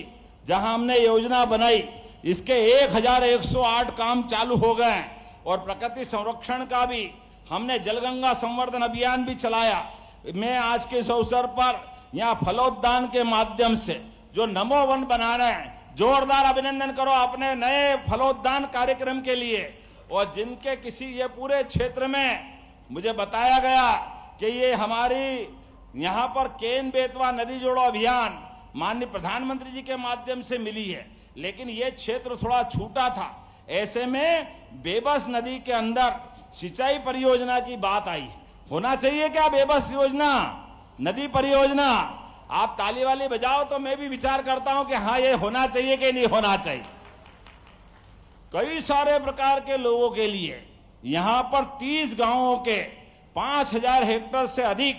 जहां हमने योजना बनाई, इसके 1,108 काम चालू हो गए। और प्रकृति संरक्षण का भी हमने जलगंगा संवर्धन अभियान भी चलाया। मैं आज के इस अवसर पर यहाँ फलोद्यान के माध्यम से जो नमो वन बना रहे हैं, जोरदार अभिनंदन करो अपने नए फलोद्यान कार्यक्रम के लिए। और जिनके किसी ये पूरे क्षेत्र में मुझे बताया गया कि ये हमारी यहाँ पर केन बेतवा नदी जोड़ो अभियान माननीय प्रधानमंत्री जी के माध्यम से मिली है, लेकिन ये क्षेत्र थोड़ा छूटा था। ऐसे में बेबस नदी के अंदर सिंचाई परियोजना की बात आई। होना चाहिए क्या बेबस योजना, नदी परियोजना? आप ताली वाली बजाओ तो मैं भी विचार करता हूं कि हाँ ये होना चाहिए कि नहीं होना चाहिए। कई सारे प्रकार के लोगों के लिए यहां पर 30 गांवों के 5000 हेक्टेयर से अधिक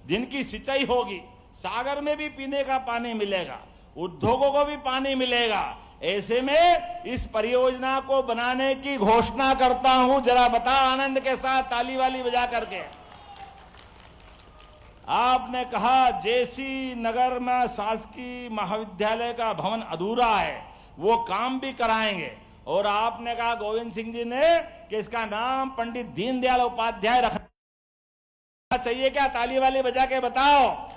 जिनकी सिंचाई होगी, सागर में भी पीने का पानी मिलेगा, उद्योगों को भी पानी मिलेगा। ऐसे में इस परियोजना को बनाने की घोषणा करता हूं। जरा बताओ आनंद के साथ ताली वाली बजा करके। आपने कहा जेसी नगर में शासकीय महाविद्यालय का भवन अधूरा है, वो काम भी कराएंगे। और आपने कहा गोविंद सिंह जी ने कि इसका नाम पंडित दीनदयाल उपाध्याय रखना चाहिए क्या? ताली वाली बजा के बताओ।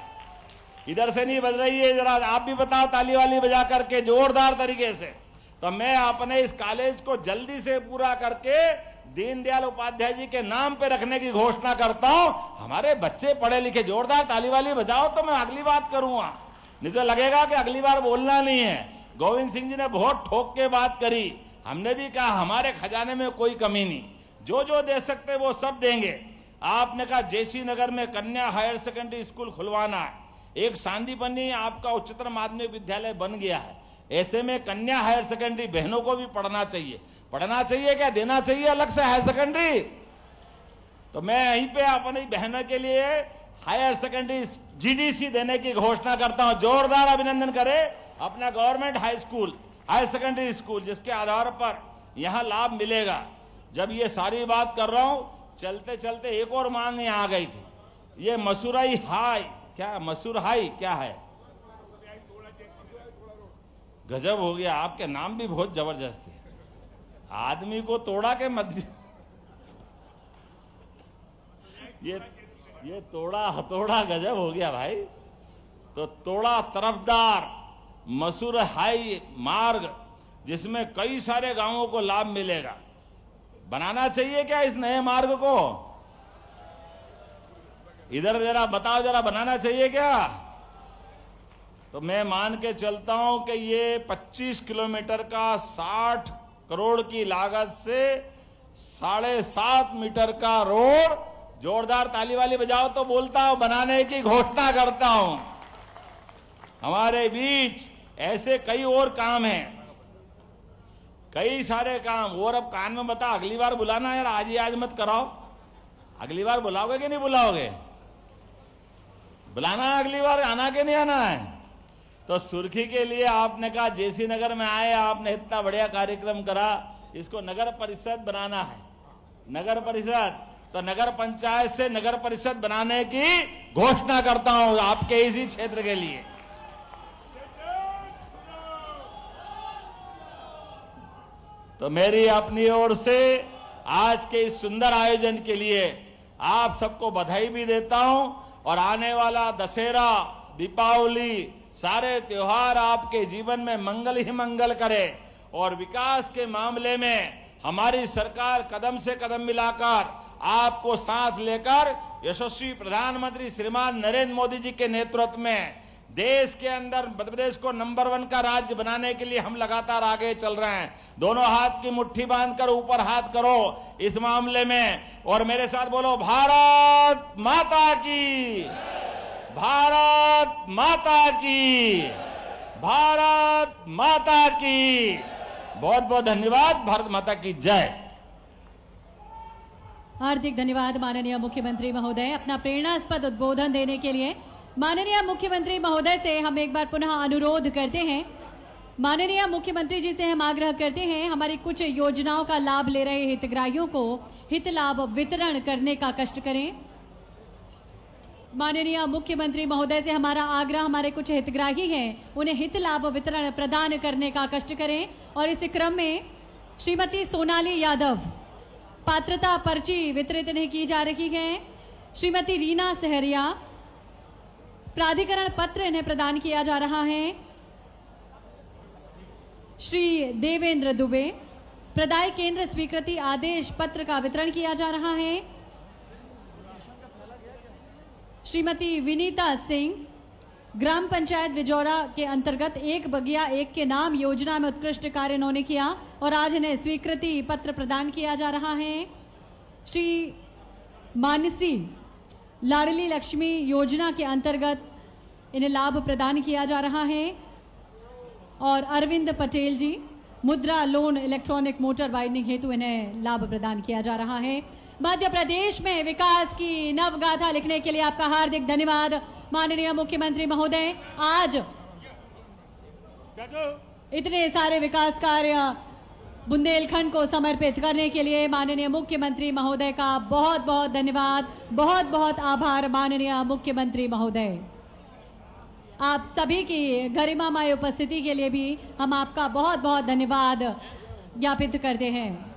इधर से नहीं बज रही है, जरा आप भी बताओ ताली वाली बजा करके जोरदार तरीके से। तो मैं अपने इस कॉलेज को जल्दी से पूरा करके दीनदयाल उपाध्याय जी के नाम पे रखने की घोषणा करता हूं। हमारे बच्चे पढ़े लिखे, जोरदार ताली वाली बजाओ तो मैं अगली बात करूंगा, नहीं तो लगेगा कि अगली बार बोलना नहीं है। गोविंद सिंह जी ने बहुत ठोक के बात करी, हमने भी कहा हमारे खजाने में कोई कमी नहीं, जो जो दे सकते वो सब देंगे। आपने कहा जेसी नगर में कन्या हायर सेकेंडरी स्कूल खुलवाना है, एक सांदीपनी आपका उच्चतर माध्यमिक विद्यालय बन गया है। ऐसे में कन्या हायर सेकेंडरी बहनों को भी पढ़ना चाहिए। पढ़ना चाहिए क्या, देना चाहिए अलग से हायर सेकेंडरी? तो मैं यहीं पे अपनी बहनों के लिए हायर सेकेंडरी जीडीसी देने की घोषणा करता हूं। जोरदार अभिनंदन करें अपना government high school, higher secondary school, जिसके आधार पर यहां लाभ मिलेगा। जब ये सारी बात कर रहा हूं, चलते चलते एक और मांग यहां आ गई थी, ये मसूराई हाई, क्या मसूर हाई क्या है? गजब हो गया, आपके नाम भी बहुत जबरदस्त है। आदमी को तोड़ा के मध्य ये तोड़ा हथौड़ा गजब हो गया भाई। तो तोड़ा तरफदार मसूर हाई मार्ग, जिसमें कई सारे गांवों को लाभ मिलेगा, बनाना चाहिए क्या इस नए मार्ग को? इधर जरा बताओ, जरा बनाना चाहिए क्या? तो मैं मान के चलता हूं कि ये 25 किलोमीटर का 60 करोड़ की लागत से 7.5 मीटर का रोड, जोरदार ताली वाली बजाओ तो बोलता हूं, बनाने की घोषणा करता हूं। हमारे बीच ऐसे कई और काम हैं, कई सारे काम। और अब कान में बता, अगली बार बुलाना यार, आज ही आज मत कराओ। अगली बार बुलाओगे कि नहीं बुलाओगे? बुलाना है अगली बार, आना कि नहीं आना है? तो सुर्खी के लिए आपने कहा जेसी नगर में आए, आपने इतना बढ़िया कार्यक्रम करा, इसको नगर परिषद बनाना है। नगर परिषद, तो नगर पंचायत से नगर परिषद बनाने की घोषणा करता हूं आपके इसी क्षेत्र के लिए। तो मेरी अपनी ओर से आज के इस सुंदर आयोजन के लिए आप सबको बधाई भी देता हूं, और आने वाला दशहरा, दीपावली, सारे त्योहार आपके जीवन में मंगल ही मंगल करे। और विकास के मामले में हमारी सरकार कदम से कदम मिलाकर आपको साथ लेकर यशस्वी प्रधानमंत्री श्रीमान नरेंद्र मोदी जी के नेतृत्व में देश के अंदर मध्य प्रदेश को नंबर 1 का राज्य बनाने के लिए हम लगातार आगे चल रहे हैं। दोनों हाथ की मुट्ठी बांधकर ऊपर हाथ करो इस मामले में, और मेरे साथ बोलो भारत माता की, भारत माता की, भारत माता की। बहुत बहुत धन्यवाद। भारत माता की जय। हार्दिक धन्यवाद माननीय मुख्यमंत्री महोदय। अपना प्रेरणास्पद उद्बोधन देने के लिए माननीय मुख्यमंत्री महोदय से हम एक बार पुनः अनुरोध करते हैं। माननीय मुख्यमंत्री जी से हम आग्रह करते हैं, हमारी कुछ योजनाओं का लाभ ले रहे हितग्राहियों को हित लाभ वितरण करने का कष्ट करें। माननीय मुख्यमंत्री महोदय से हमारा आग्रह, हमारे कुछ हितग्राही हैं, उन्हें हित लाभ वितरण प्रदान करने का कष्ट करें। और इस क्रम में श्रीमती सोनाली यादव, पात्रता पर्ची वितरित नहीं की जा रही है। श्रीमती रीना सहरिया, प्राधिकरण पत्र इन्हें प्रदान किया जा रहा है। श्री देवेंद्र दुबे, प्रदाय केंद्र स्वीकृति आदेश पत्र का वितरण किया जा रहा है। श्रीमती विनीता सिंह, ग्राम पंचायत विजौरा के अंतर्गत एक बगिया एक के नाम योजना में उत्कृष्ट कार्य इन्होंने किया और आज इन्हें स्वीकृति पत्र प्रदान किया जा रहा है। श्री मानसी लाडली लक्ष्मी योजना के अंतर्गत इन्हें लाभ प्रदान किया जा रहा है और अरविंद पटेल जी मुद्रा लोन इलेक्ट्रॉनिक मोटर वाइंडिंग हेतु इन्हें लाभ प्रदान किया जा रहा है। मध्य प्रदेश में विकास की नवगाथा लिखने के लिए आपका हार्दिक धन्यवाद माननीय मुख्यमंत्री महोदय। आज इतने सारे विकास कार्य बुंदेलखंड को समर्पित करने के लिए माननीय मुख्यमंत्री महोदय का बहुत बहुत धन्यवाद, बहुत बहुत आभार माननीय मुख्यमंत्री महोदय। आप सभी की गरिमामय उपस्थिति के लिए भी हम आपका बहुत बहुत धन्यवाद ज्ञापित करते हैं।